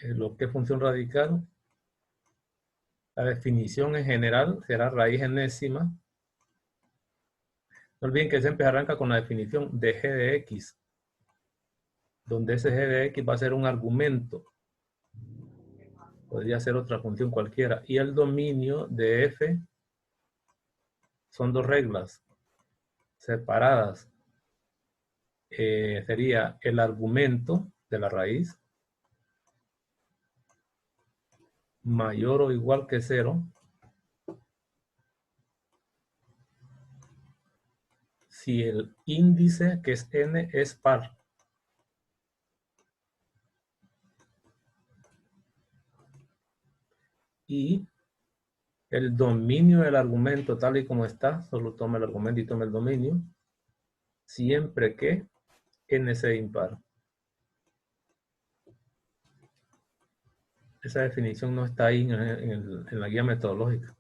Lo que es función radical, la definición en general será raíz enésima. No olviden que siempre arranca con la definición de g de x, donde ese g de x va a ser un argumento. Podría ser otra función cualquiera. Y el dominio de f son dos reglas separadas. Sería el argumento de la raíz mayor o igual que 0 si el índice, que es n, es par. Y el dominio del argumento tal y como está, solo toma el argumento y toma el dominio, siempre que n sea impar. Esa definición no está ahí en la guía metodológica.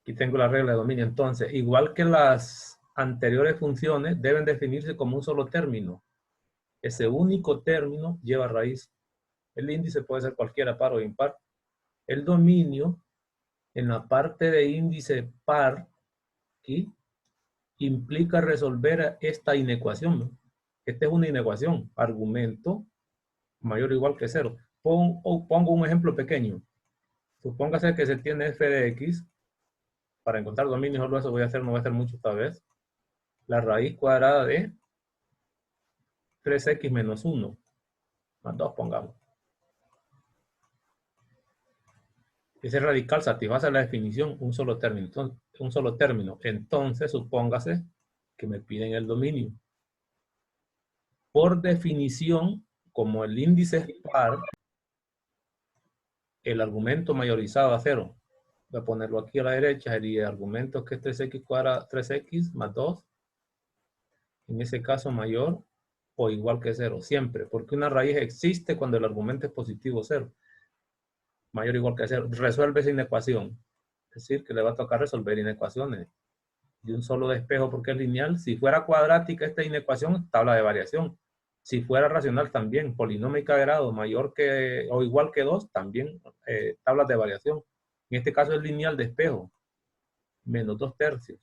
Aquí tengo la regla de dominio. Entonces, igual que las anteriores funciones, deben definirse como un solo término. Ese único término lleva raíz. El índice puede ser cualquiera, par o impar. El dominio, en la parte de índice par, aquí, implica resolver esta inecuación. Esta es una inecuación. Argumento mayor o igual que 0. Pongo un ejemplo pequeño. Supóngase que se tiene f de x. Para encontrar dominio, solo eso no voy a hacer mucho esta vez. La raíz cuadrada de 3x menos 1. Más 2 pongamos. Ese radical satisface la definición, un solo término. Entonces, supóngase que me piden el dominio. Por definición, como el índice es par, el argumento mayorizado a 0. Voy a ponerlo aquí a la derecha, sería argumento que es 3x cuadrado, 3x más 2. En ese caso mayor o igual que 0, siempre. Porque una raíz existe cuando el argumento es positivo 0. Mayor o igual que 0. Resuelve esa inecuación. Es decir, que le va a tocar resolver inecuaciones de un solo despejo porque es lineal. Si fuera cuadrática esta inecuación, tabla de variación. Si fuera racional también, polinómica de grado mayor que o igual que 2, también tablas de variación. En este caso es lineal despejo, menos 2 tercios.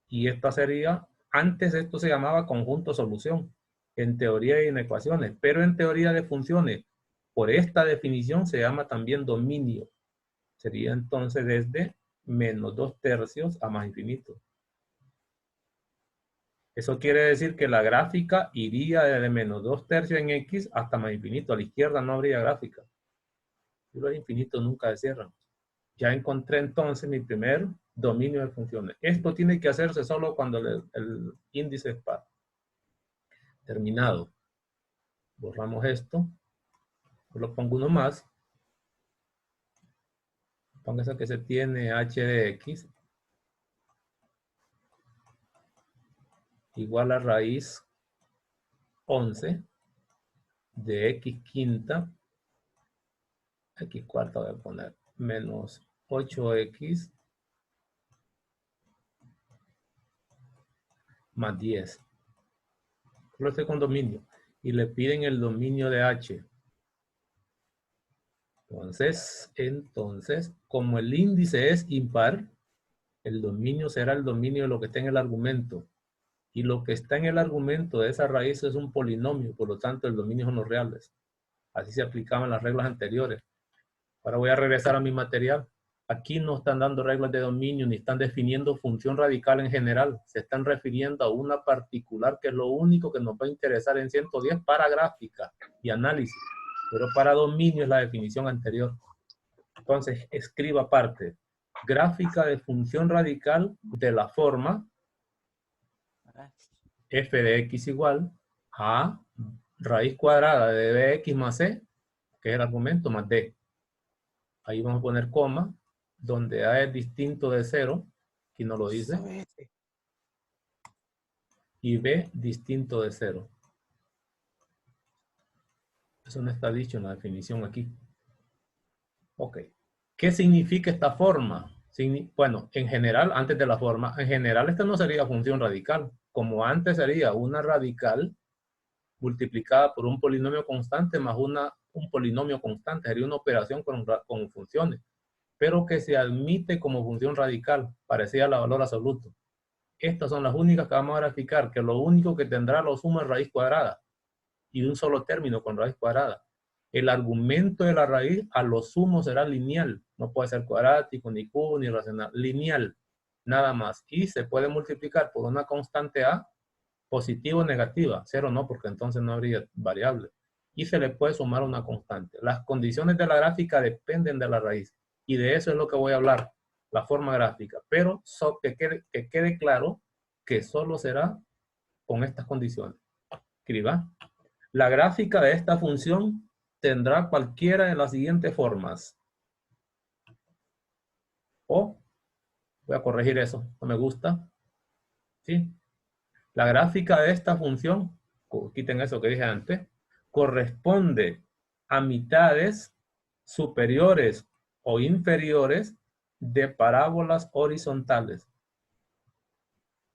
Y esta sería, antes esto se llamaba conjunto solución, en teoría de inecuaciones, pero en teoría de funciones, por esta definición se llama también dominio. Sería entonces desde menos 2 tercios a más infinito. Eso quiere decir que la gráfica iría desde menos 2 tercios en X hasta más infinito. A la izquierda no habría gráfica. Y los infinitos nunca se cierran. Ya encontré entonces mi primer dominio de funciones. Esto tiene que hacerse solo cuando el índice es par. Terminado. Borramos esto. Solo pongo uno más. Póngase que se tiene h de x igual a raíz 11 de x quinta, x cuarta voy a poner, menos 8x más 10. Solo estoy con dominio. Y le piden el dominio de h. Entonces, como el índice es impar, el dominio será el dominio de lo que está en el argumento. Y lo que está en el argumento de esa raíz es un polinomio, por lo tanto el dominio son los reales. Así se aplicaban las reglas anteriores. Ahora voy a regresar a mi material. Aquí no están dando reglas de dominio ni están definiendo función radical en general. Se están refiriendo a una particular que es lo único que nos va a interesar en 110 para gráfica y análisis. Pero para dominio es la definición anterior. Entonces, escriba aparte. Gráfica de función radical de la forma f de x igual a raíz cuadrada de bx más c, que es el argumento, más d. Ahí vamos a poner coma, donde a es distinto de 0, aquí no lo dice, y b distinto de 0. Eso no está dicho en la definición aquí. Ok. ¿Qué significa esta forma? Bueno, en general, antes de la forma, en general esta no sería función radical. como antes sería una radical multiplicada por un polinomio constante más un polinomio constante, sería una operación con funciones, pero que se admite como función radical, parecida al valor absoluto. Estas son las únicas que vamos a graficar, que lo único que tendrá lo sumo es raíz cuadrada, y de un solo término con raíz cuadrada. El argumento de la raíz a lo sumo será lineal, no puede ser cuadrático, ni cubo, ni racional, lineal, nada más. Y se puede multiplicar por una constante A, positiva o negativa, cero no, porque entonces no habría variable. Y se le puede sumar una constante. Las condiciones de la gráfica dependen de la raíz. Y de eso es lo que voy a hablar, la forma gráfica. Pero que quede claro que solo será con estas condiciones. Escriba. La gráfica de esta función tendrá cualquiera de las siguientes formas. O, voy a corregir eso, no me gusta. ¿Sí? La gráfica de esta función, quiten eso que dije antes, corresponde a mitades superiores o inferiores de parábolas horizontales.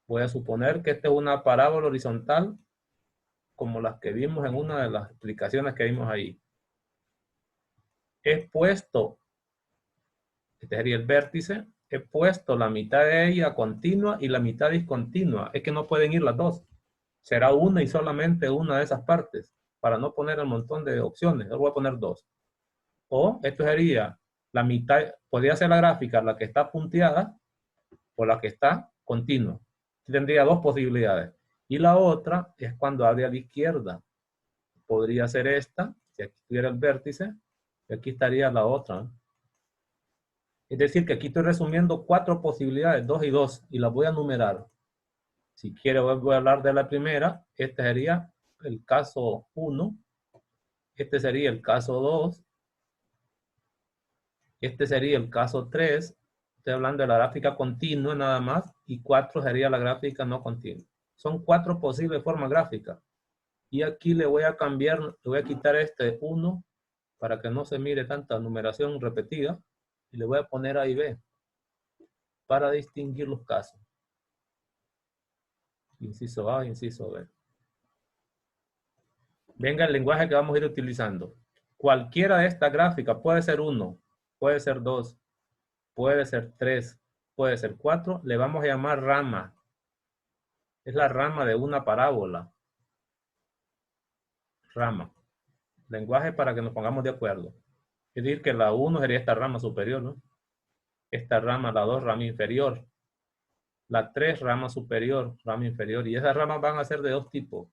Voy a suponer que esta es una parábola horizontal como las que vimos en una de las explicaciones que vimos ahí. He puesto, este sería el vértice, he puesto la mitad de ella continua y la mitad discontinua. Es que no pueden ir las dos. Será una y solamente una de esas partes, para no poner un montón de opciones. Yo voy a poner dos. O esto sería la mitad, podría ser la gráfica, la que está punteada o la que está continua. Tendría dos posibilidades. Y la otra es cuando abre a la izquierda. Podría ser esta, si aquí estuviera el vértice, y aquí estaría la otra. Es decir, que aquí estoy resumiendo 4 posibilidades, 2 y 2, y las voy a numerar. Si quiero, voy a hablar de la primera. Este sería el caso 1. Este sería el caso 2. Este sería el caso 3. Estoy hablando de la gráfica continua nada más. Y 4 sería la gráfica no continua. Son 4 posibles formas gráficas. Y aquí le voy a cambiar, le voy a quitar este 1 para que no se mire tanta numeración repetida. Y le voy a poner A y B para distinguir los casos. Inciso A, inciso B. Venga el lenguaje que vamos a ir utilizando. Cualquiera de estas gráficas puede ser 1, puede ser 2, puede ser 3, puede ser 4. Le vamos a llamar rama. Es la rama de una parábola. Rama. Lenguaje para que nos pongamos de acuerdo. Es decir, que la 1 sería esta rama superior, ¿no? Esta rama, la 2, rama inferior. La 3, rama superior, rama inferior. Y esas ramas van a ser de dos tipos.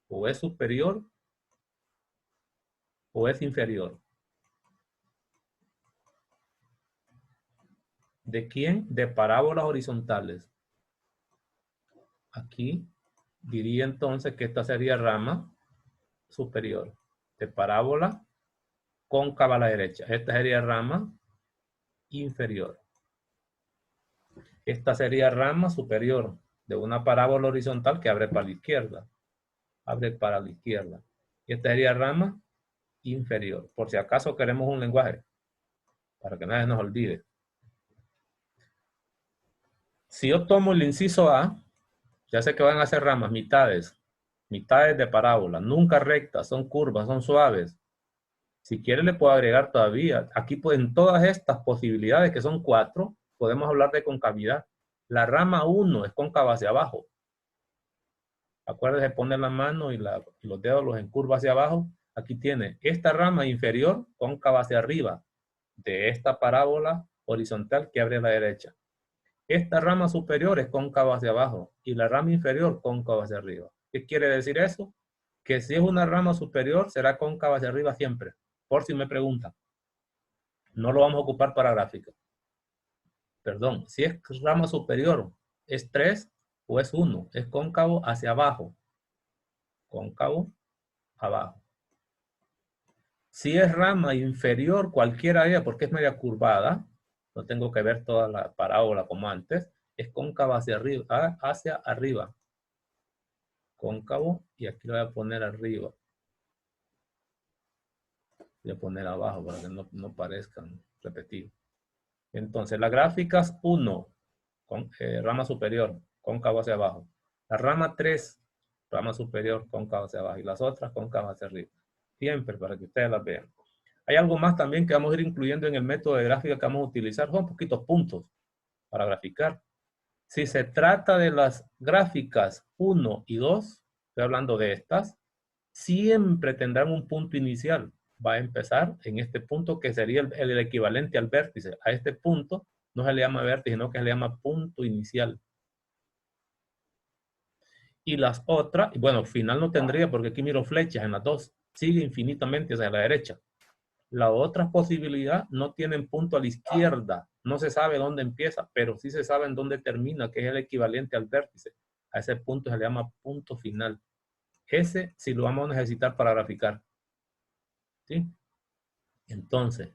O es superior o es inferior. ¿De quién? De parábolas horizontales. Aquí diría entonces que esta sería rama superior. De parábola cóncava a la derecha. Esta sería rama inferior. Esta sería rama superior de una parábola horizontal que abre para la izquierda. Abre para la izquierda. Y esta sería rama inferior. Por si acaso queremos un lenguaje. Para que nadie nos olvide. Si yo tomo el inciso A, ya sé que van a ser ramas, mitades de parábola, nunca rectas, son curvas, son suaves. Si quiere le puedo agregar todavía. Aquí en todas estas posibilidades, que son 4, podemos hablar de concavidad. La rama 1 es cóncava hacia abajo. Acuérdese poner la mano y los dedos los encurva hacia abajo. Aquí tiene esta rama inferior cóncava hacia arriba de esta parábola horizontal que abre a la derecha. Esta rama superior es cóncava hacia abajo y la rama inferior cóncava hacia arriba. ¿Qué quiere decir eso? Que si es una rama superior será cóncava hacia arriba siempre, por si me preguntan. No lo vamos a ocupar para gráfica. Perdón, si es rama superior, ¿es 3 o es 1? Es cóncavo hacia abajo. Cóncavo abajo. Si es rama inferior, cualquiera de ellas, porque es media curvada, no tengo que ver toda la parábola como antes, es cóncava hacia arriba, hacia arriba. Cóncavo, y aquí lo voy a poner arriba. Voy a poner abajo para que no parezcan repetidos. Entonces, las gráficas 1, rama superior, cóncavo hacia abajo. La rama 3, rama superior cóncava hacia abajo y las otras cóncavas hacia arriba. Siempre para que ustedes las vean. Hay algo más también que vamos a ir incluyendo en el método de gráfica que vamos a utilizar. Son poquitos puntos para graficar. Si se trata de las gráficas 1 y 2, estoy hablando de estas, siempre tendrán un punto inicial. Va a empezar en este punto que sería el equivalente al vértice. A este punto no se le llama vértice, sino que se le llama punto inicial. Y las otras, bueno, final no tendría porque aquí miro flechas en las dos. Sigue infinitamente hacia la derecha. La otra posibilidad no tienen punto a la izquierda. No se sabe dónde empieza, pero sí se sabe en dónde termina, que es el equivalente al vértice. A ese punto se le llama punto final. Ese sí lo vamos a necesitar para graficar. ¿Sí? Entonces,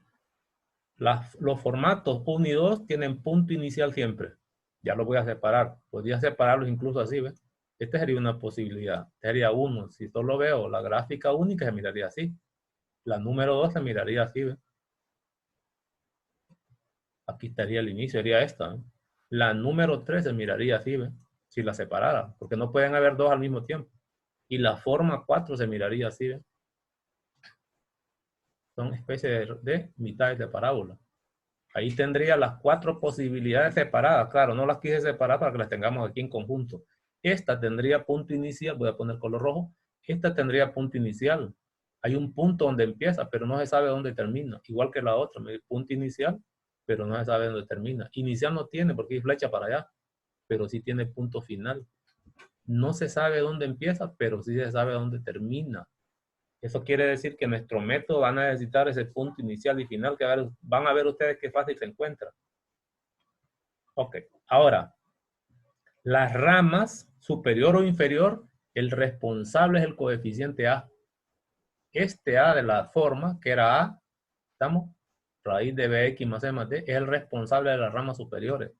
los formatos 1 y 2 tienen punto inicial siempre. Ya los voy a separar. Podría separarlos incluso así, ¿ves? Esta sería una posibilidad. Sería 1. Si solo veo la gráfica única, se miraría así. La número 2 se miraría así, ¿ves? Aquí estaría el inicio, sería esta, ¿eh? La número 3 se miraría así, ¿ves? Si la separara, porque no pueden haber dos al mismo tiempo. Y la forma 4 se miraría así, ¿ves? Son especies de mitades de parábola. Ahí tendría las 4 posibilidades separadas. Claro, no las quise separar para que las tengamos aquí en conjunto. Esta tendría punto inicial, voy a poner color rojo. Esta tendría punto inicial. Hay un punto donde empieza, pero no se sabe dónde termina. Igual que la otra, punto inicial, pero no se sabe dónde termina. Inicial no tiene porque hay flecha para allá, pero sí tiene punto final. No se sabe dónde empieza, pero sí se sabe dónde termina. Eso quiere decir que nuestro método va a necesitar ese punto inicial y final que van a ver ustedes qué fácil se encuentra. Ok, ahora, las ramas superior o inferior, el responsable es el coeficiente A. Este A de la forma, que era A, ¿estamos? Raíz de BX más C más D, es el responsable de las ramas superiores.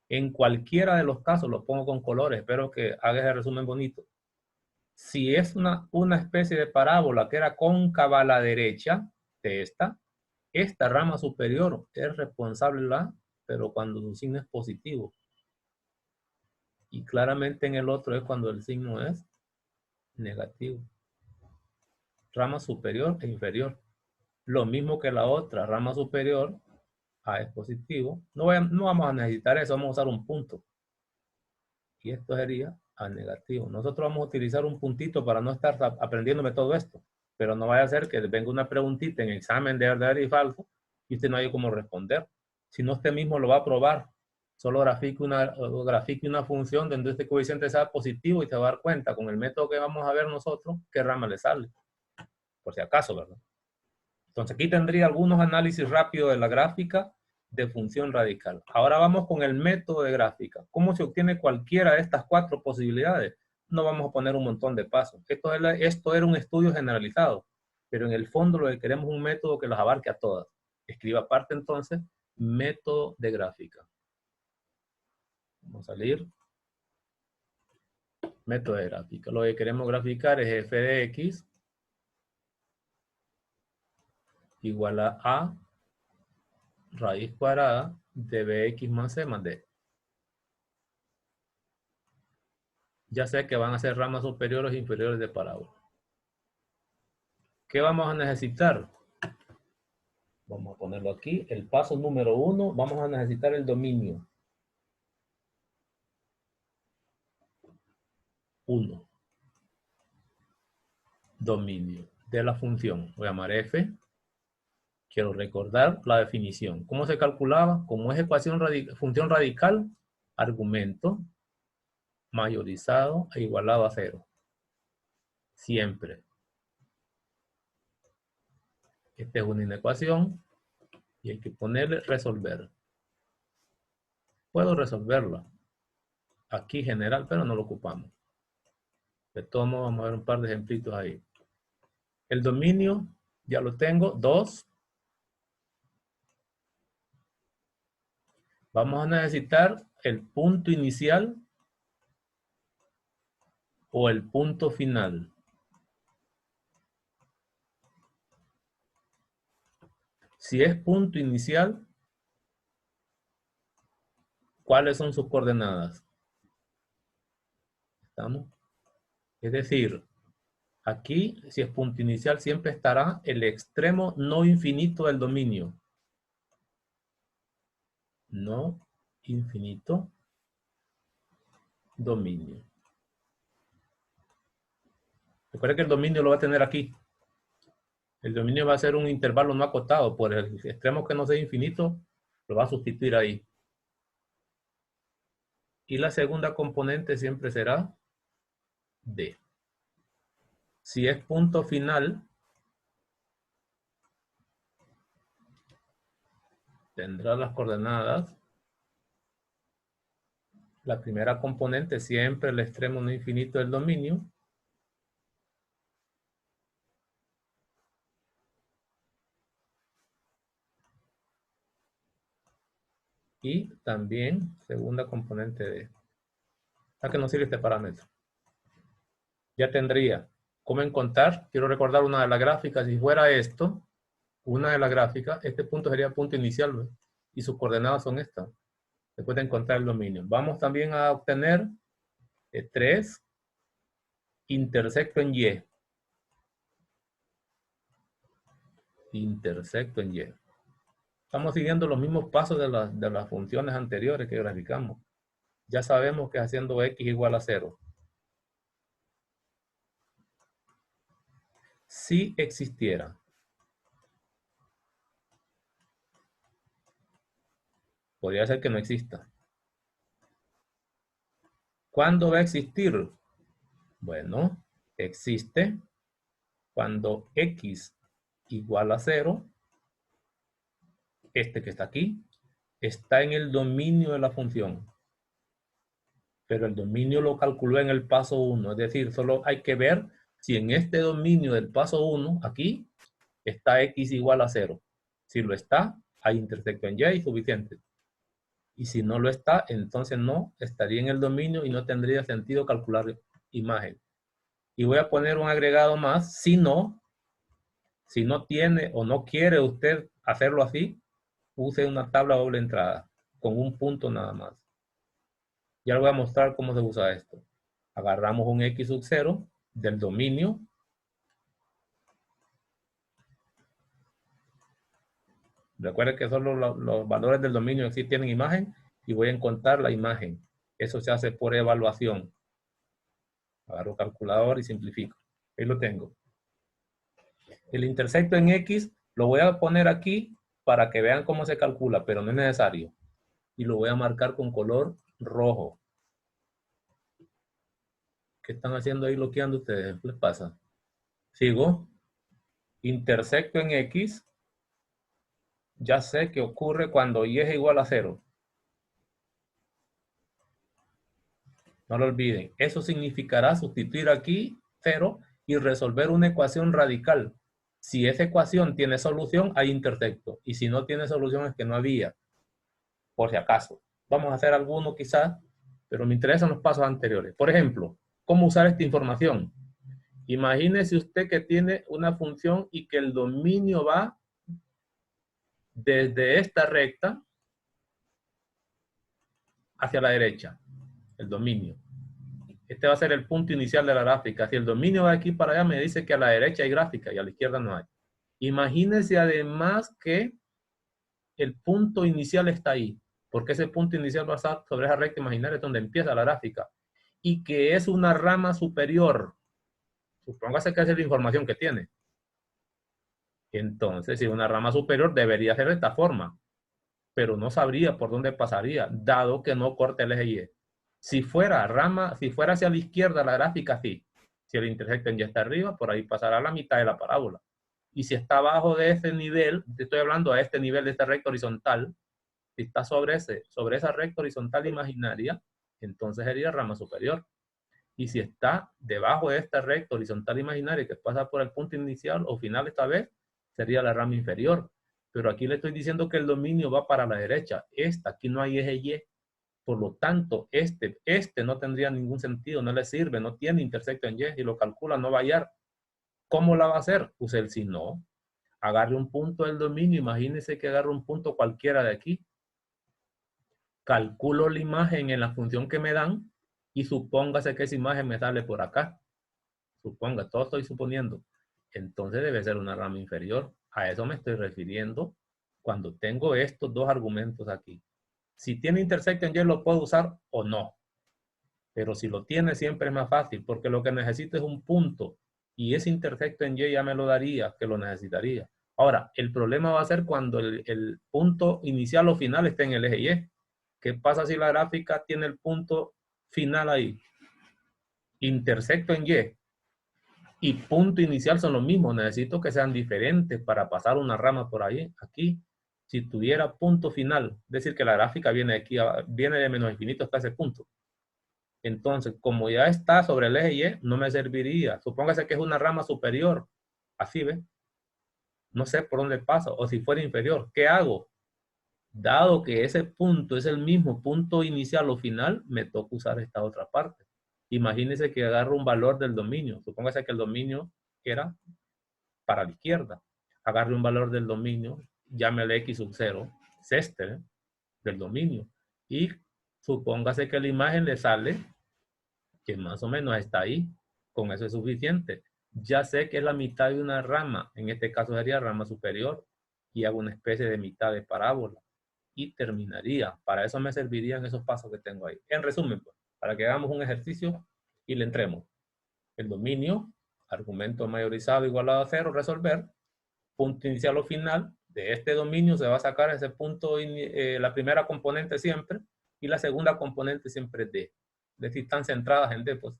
En cualquiera de los casos, lo pongo con colores, espero que haga ese resumen bonito. Si es una especie de parábola que era cóncava a la derecha de esta rama superior es responsable de la, pero cuando su signo es positivo. Y claramente en el otro es cuando el signo es negativo. Rama superior e inferior. Lo mismo que la otra, rama superior, A es positivo. No vamos a necesitar eso, vamos a usar un punto. Y esto sería A negativo. Nosotros vamos a utilizar un puntito para no estar aprendiéndome todo esto. Pero no vaya a ser que venga una preguntita en examen de verdadero y falso y usted no haya cómo responder. Si no, usted mismo lo va a probar. Solo grafique una función donde este coeficiente sea positivo y se va a dar cuenta con el método que vamos a ver nosotros qué rama le sale. Por si acaso, ¿verdad? Entonces aquí tendría algunos análisis rápidos de la gráfica de función radical. Ahora vamos con el método de gráfica. ¿Cómo se obtiene cualquiera de estas 4 posibilidades? No vamos a poner un montón de pasos. Esto era un estudio generalizado, pero en el fondo lo que queremos es un método que las abarque a todas. Escriba aparte entonces, método de gráfica. Vamos a salir. Método de gráfica. Lo que queremos graficar es f de x igual a raíz cuadrada de bx más c más d. Ya sé que van a ser ramas superiores e inferiores de parábola. ¿Qué vamos a necesitar? Vamos a ponerlo aquí. El paso número 1, vamos a necesitar el dominio. 1. Dominio de la función. Voy a llamar f. Quiero recordar la definición. ¿Cómo se calculaba? Como es función radical, argumento mayorizado e igualado a 0. Siempre. Esta es una inecuación y hay que ponerle resolver. Puedo resolverla aquí general, pero no lo ocupamos. De todos modos, vamos a ver un par de ejemplitos ahí. El dominio, ya lo tengo, 2. Vamos a necesitar el punto inicial o el punto final. Si es punto inicial, ¿cuáles son sus coordenadas? ¿Estamos? Es decir, aquí, si es punto inicial, siempre estará el extremo no infinito del dominio. No infinito dominio. Recuerda que el dominio lo va a tener aquí. El dominio va a ser un intervalo no acotado. Por el extremo que no sea infinito, lo va a sustituir ahí. Y la segunda componente siempre será D. Si es punto final, tendrá las coordenadas. La primera componente siempre el extremo no infinito del dominio. Y también segunda componente D. ¿A qué nos sirve este parámetro? Ya tendría cómo encontrar. Quiero recordar una de las gráficas. Si fuera esto, una de las gráficas, este punto sería punto inicial, ¿no? Y sus coordenadas son estas. Después de encontrar el dominio. Vamos también a obtener 3 intersecto en Y. Intersecto en Y. Estamos siguiendo los mismos pasos de las funciones anteriores que graficamos. Ya sabemos que haciendo X igual a 0. Si existiera. Podría ser que no exista. ¿Cuándo va a existir? Bueno, existe cuando X igual a 0, este que está aquí, está en el dominio de la función. Pero el dominio lo calculó en el paso 1. Es decir, solo hay que ver si en este dominio del paso 1, aquí, está X igual a 0. Si lo está, hay intersecto en Y suficiente. Y si no lo está, entonces no estaría en el dominio y no tendría sentido calcular imagen. Y voy a poner un agregado más. Si no tiene o no quiere usted hacerlo así, use una tabla doble entrada con un punto nada más. Ya le voy a mostrar cómo se usa esto. Agarramos un X sub 0 del dominio. Recuerden que solo los valores del dominio sí tienen imagen y voy a encontrar la imagen. Eso se hace por evaluación. Agarro calculador y simplifico. Ahí lo tengo. El intersecto en X lo voy a poner aquí para que vean cómo se calcula, pero no es necesario. Y lo voy a marcar con color rojo. ¿Qué están haciendo ahí bloqueando ustedes? ¿Qué les pasa? Sigo. Intersecto en X. Ya sé que ocurre cuando Y es igual a 0. No lo olviden. Eso significará sustituir aquí 0 y resolver una ecuación radical. Si esa ecuación tiene solución, hay intersecto. Y si no tiene solución, es que no había. Por si acaso. Vamos a hacer alguno quizás, pero me interesan los pasos anteriores. Por ejemplo, ¿cómo usar esta información? Imagínese usted que tiene una función y que el dominio va desde esta recta hacia la derecha. El dominio. Este va a ser el punto inicial de la gráfica. Si el dominio va de aquí para allá, me dice que a la derecha hay gráfica y a la izquierda no hay. Imagínense además que el punto inicial está ahí, porque ese punto inicial va a estar sobre esa recta imaginaria donde empieza la gráfica, y que es una rama superior. Supóngase que esa es la información que tiene. Entonces, si es una rama superior, debería ser de esta forma, pero no sabría por dónde pasaría, dado que no corta el eje Y. Si fuera hacia la izquierda la gráfica, sí. Si el intersecto ya está arriba, por ahí pasará la mitad de la parábola. Y si está abajo de ese nivel, te estoy hablando a este nivel de esta recta horizontal, si está sobre esa recta horizontal imaginaria, entonces sería rama superior. Y si está debajo de esta recta horizontal imaginaria que pasa por el punto inicial o final esta vez, sería la rama inferior. Pero aquí le estoy diciendo que el dominio va para la derecha. Aquí no hay eje Y. Por lo tanto, este no tendría ningún sentido, no le sirve, no tiene intersecto en Y y lo calcula, no va a hallar. ¿Cómo la va a hacer? Use el si no. Agarre un punto del dominio, imagínese que agarre un punto cualquiera de aquí. Calculo la imagen en la función que me dan y supóngase que esa imagen me sale por acá. Suponga, todo estoy suponiendo. Entonces debe ser una rama inferior. A eso me estoy refiriendo cuando tengo estos dos argumentos aquí. Si tiene intersecto en Y, lo puedo usar o no. Pero si lo tiene, siempre es más fácil, porque lo que necesito es un punto. Y ese intersecto en Y ya me lo daría, que lo necesitaría. Ahora, el problema va a ser cuando el punto inicial o final esté en el eje Y. ¿Qué pasa si la gráfica tiene el punto final ahí? Intersecto en Y y punto inicial son los mismos. Necesito que sean diferentes para pasar una rama por ahí. Aquí, si tuviera punto final, es decir, que la gráfica viene de aquí, viene de menos infinito hasta ese punto. Entonces, como ya está sobre el eje Y, no me serviría. Supóngase que es una rama superior. Así, ¿ve? No sé por dónde pasa. O si fuera inferior, ¿qué hago? Dado que ese punto es el mismo punto inicial o final, me toca usar esta otra parte. Imagínense que agarro un valor del dominio. Supóngase que el dominio era para la izquierda. Agarre un valor del dominio, llámele x sub 0, es este, del dominio. Y supóngase que la imagen le sale que más o menos está ahí. Con eso es suficiente. Ya sé que es la mitad de una rama. En este caso sería rama superior. Y hago una especie de mitad de parábola. Y terminaría. Para eso me servirían esos pasos que tengo ahí. En resumen, pues, para que hagamos un ejercicio y le entremos. El dominio, argumento mayorizado igualado a 0, resolver. Punto inicial o final. De este dominio se va a sacar ese punto, la primera componente siempre. Y la segunda componente siempre es D. Es decir, están centradas en D, pues.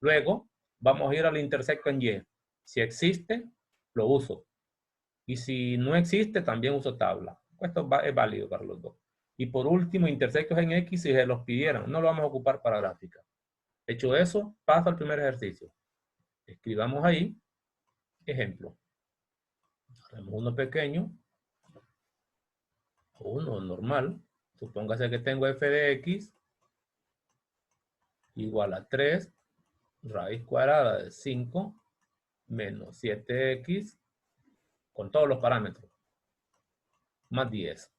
Luego, vamos a ir al intersecto en Y. Si existe, lo uso. Y si no existe, también uso tabla. Esto es válido para los dos. Y por último, intersectos en X si se los pidieran. No lo vamos a ocupar para gráfica. Hecho eso, paso al primer ejercicio. Escribamos ahí, ejemplo. Haremos uno pequeño, uno normal. Supóngase que tengo f de x igual a 3 raíz cuadrada de 5 menos 7x con todos los parámetros, más 10.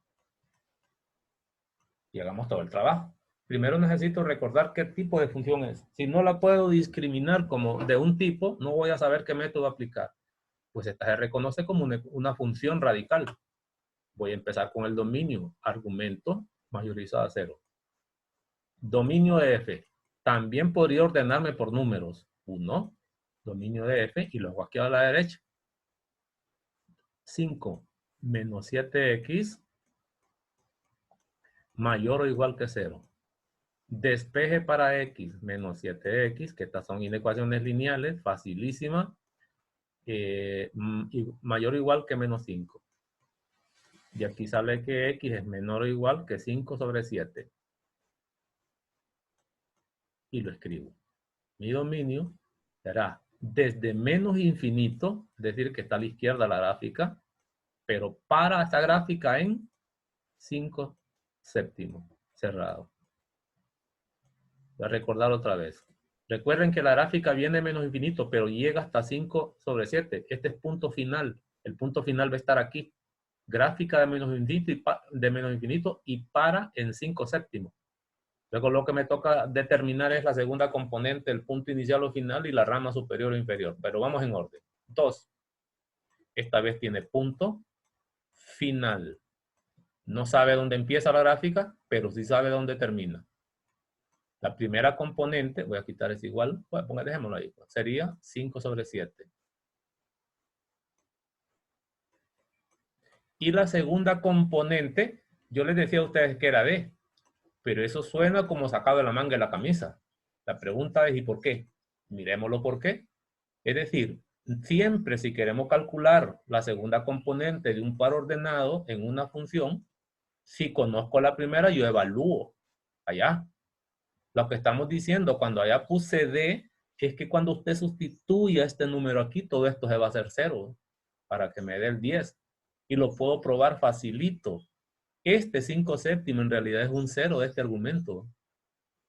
Y hagamos todo el trabajo. Primero necesito recordar qué tipo de función es. Si no la puedo discriminar como de un tipo, no voy a saber qué método aplicar. Pues esta se reconoce como una función radical. Voy a empezar con el dominio, argumento mayorizado a 0. Dominio de f. También podría ordenarme por números. 1, dominio de f, y luego aquí a la derecha. 5 menos 7x mayor o igual que 0. Despeje para x menos 7x, que estas son inecuaciones lineales, facilísima, mayor o igual que menos 5. Y aquí sale que x es menor o igual que 5 sobre 7. Y lo escribo. Mi dominio será desde menos infinito, es decir, que está a la izquierda la gráfica, pero para esta gráfica en 5 séptimos, cerrado. Voy a recordar otra vez. Recuerden que la gráfica viene de menos infinito, pero llega hasta 5 sobre 7. Este es punto final. El punto final va a estar aquí. Gráfica de menos infinito y para en 5 séptimos. Luego lo que me toca determinar es la segunda componente, el punto inicial o final y la rama superior o inferior. Pero vamos en orden. 2. Esta vez tiene punto final. No sabe dónde empieza la gráfica, pero sí sabe dónde termina. La primera componente, voy a quitar ese igual, bueno, dejémoslo ahí, sería 5 sobre 7. Y la segunda componente, yo les decía a ustedes que era D, pero eso suena como sacado de la manga de la camisa. La pregunta es, ¿y por qué? Miremoslo por qué. Es decir, siempre si queremos calcular la segunda componente de un par ordenado en una función, si conozco la primera, yo evalúo allá. Lo que estamos diciendo cuando allá puse D es que cuando usted sustituya este número aquí, todo esto se va a hacer 0 para que me dé el 10. Y lo puedo probar facilito. Este 5 séptimo en realidad es un 0 de este argumento.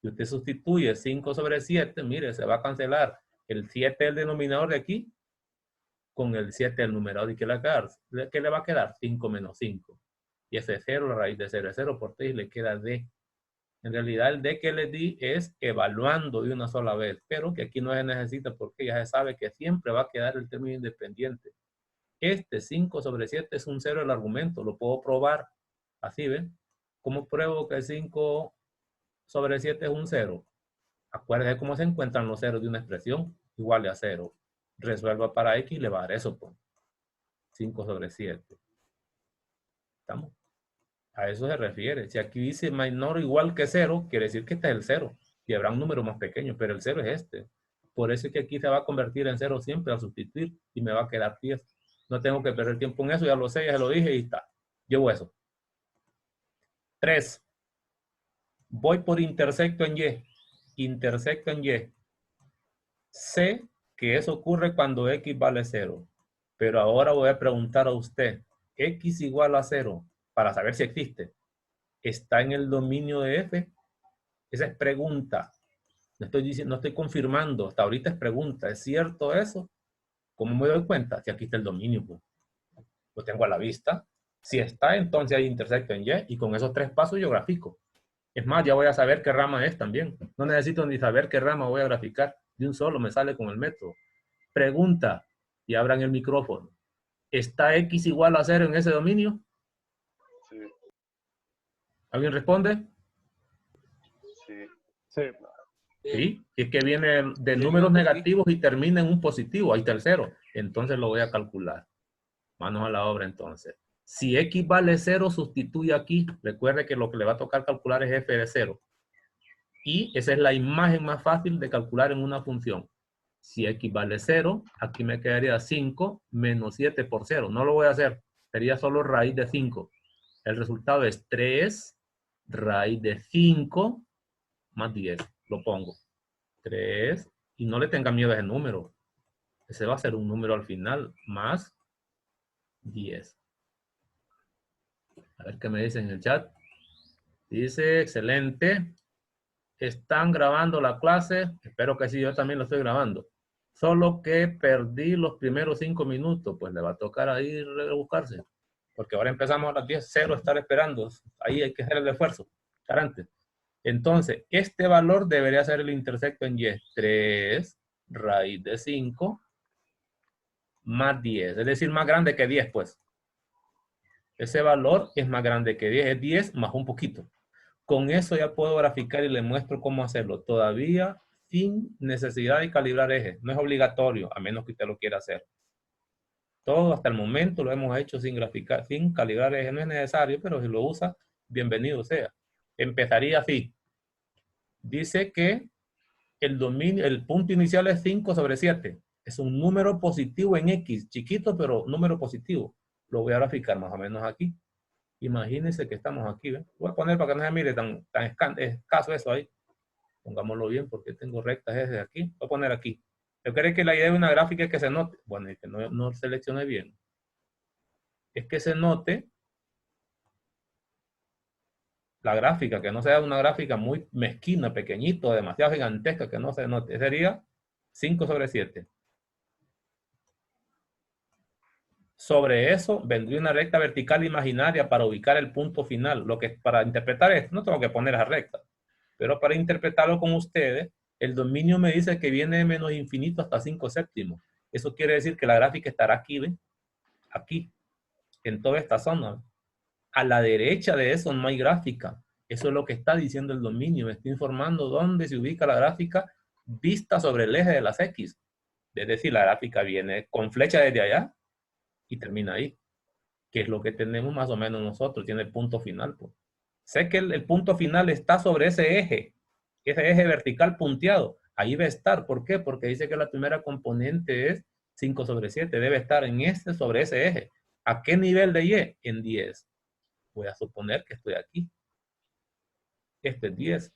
Si usted sustituye 5 sobre 7, mire, se va a cancelar el 7 del denominador de aquí con el 7 del numerador. ¿Y qué le va a quedar? ¿Qué le va a quedar? 5 menos 5. Y ese 0, la raíz de 0 es 0 por 3 y le queda D. En realidad el D que les di es evaluando de una sola vez, pero que aquí no se necesita porque ya se sabe que siempre va a quedar el término independiente. Este 5 sobre 7 es un 0 el argumento, lo puedo probar. Así, ¿ven? ¿Cómo pruebo que 5 sobre 7 es un 0? Acuérdense cómo se encuentran los ceros de una expresión igual a 0. Resuelva para X y le va a dar eso, pues. 5 sobre 7. ¿Estamos? A eso se refiere. Si aquí dice menor o igual que 0, quiere decir que este es el 0. Y habrá un número más pequeño, pero el 0 es este. Por eso es que aquí se va a convertir en 0 siempre al sustituir y me va a quedar 10. No tengo que perder tiempo en eso, ya lo sé, ya se lo dije y está. Llevo eso. 3. Voy por intersecto en Y. Intersecto en Y. Sé que eso ocurre cuando X vale 0. Pero ahora voy a preguntar a usted, X igual a 0, para saber si existe, ¿está en el dominio de F? Esa es pregunta. No estoy diciendo, no estoy confirmando. Hasta ahorita es pregunta. ¿Es cierto eso? ¿Cómo me doy cuenta? Si aquí está el dominio, pues. Lo tengo a la vista. Si está, entonces hay intersecto en Y. Y con esos 3 pasos yo grafico. Es más, ya voy a saber qué rama es también. No necesito ni saber qué rama voy a graficar. De un solo me sale con el método. Pregunta. Y abran el micrófono. ¿Está X igual a 0 en ese dominio? Sí. ¿Alguien responde? Sí. Sí. Sí, si es que viene de números negativos y termina en un positivo, ahí está el 0. Entonces lo voy a calcular. Manos a la obra entonces. Si X vale 0, sustituye aquí. Recuerde que lo que le va a tocar calcular es F de 0. Y esa es la imagen más fácil de calcular en una función. Si X vale 0, aquí me quedaría 5 menos 7 por 0. No lo voy a hacer. Sería solo raíz de 5. El resultado es 3 raíz de 5 más 10. Lo pongo. 3. Y no le tenga miedo a ese número. Ese va a ser un número al final. Más 10. A ver qué me dicen en el chat. Dice, excelente. ¿Están grabando la clase? Espero que sí, yo también lo estoy grabando. Solo que perdí los primeros 5 minutos. Pues le va a tocar ahí rebuscarse. Porque ahora empezamos a las 10:00 estar esperando. Ahí hay que hacer el esfuerzo. Antes. Entonces, este valor debería ser el intersecto en Y. 3 raíz de 5 más 10. Es decir, más grande que 10, pues. Ese valor es más grande que 10. Es 10 más un poquito. Con eso ya puedo graficar y le muestro cómo hacerlo. Todavía sin necesidad de calibrar ejes. No es obligatorio, a menos que usted lo quiera hacer. Todo hasta el momento lo hemos hecho sin graficar, sin calibrar ejes. No es necesario, pero si lo usa, bienvenido sea. Empezaría así. Dice que el punto inicial es 5 sobre 7. Es un número positivo en X. Chiquito, pero número positivo. Lo voy a graficar más o menos aquí. Imagínense que estamos aquí, ¿ven? Voy a poner para que no se mire tan escaso eso ahí. Pongámoslo bien porque tengo rectas desde aquí. Voy a poner aquí. Yo creo que la idea de una gráfica es que se note. Bueno, es que no seleccioné bien. Es que se note la gráfica, que no sea una gráfica muy mezquina, pequeñito, demasiado gigantesca, que no se note. Sería 5 sobre 7. Sobre eso vendría una recta vertical imaginaria para ubicar el punto final. Lo que para interpretar esto, no tengo que poner esa recta. Pero para interpretarlo con ustedes, el dominio me dice que viene de menos infinito hasta 5 séptimos. Eso quiere decir que la gráfica estará aquí, ¿ven? Aquí, en toda esta zona. A la derecha de eso no hay gráfica. Eso es lo que está diciendo el dominio. Me está informando dónde se ubica la gráfica vista sobre el eje de las X. Es decir, la gráfica viene con flecha desde allá y termina ahí. Que es lo que tenemos más o menos nosotros. Tiene el punto final, pues. Sé que el punto final está sobre ese eje vertical punteado. Ahí va a estar. ¿Por qué? Porque dice que la primera componente es 5 sobre 7. Debe estar en sobre ese eje. ¿A qué nivel de Y? En 10. Voy a suponer que estoy aquí. Este es 10.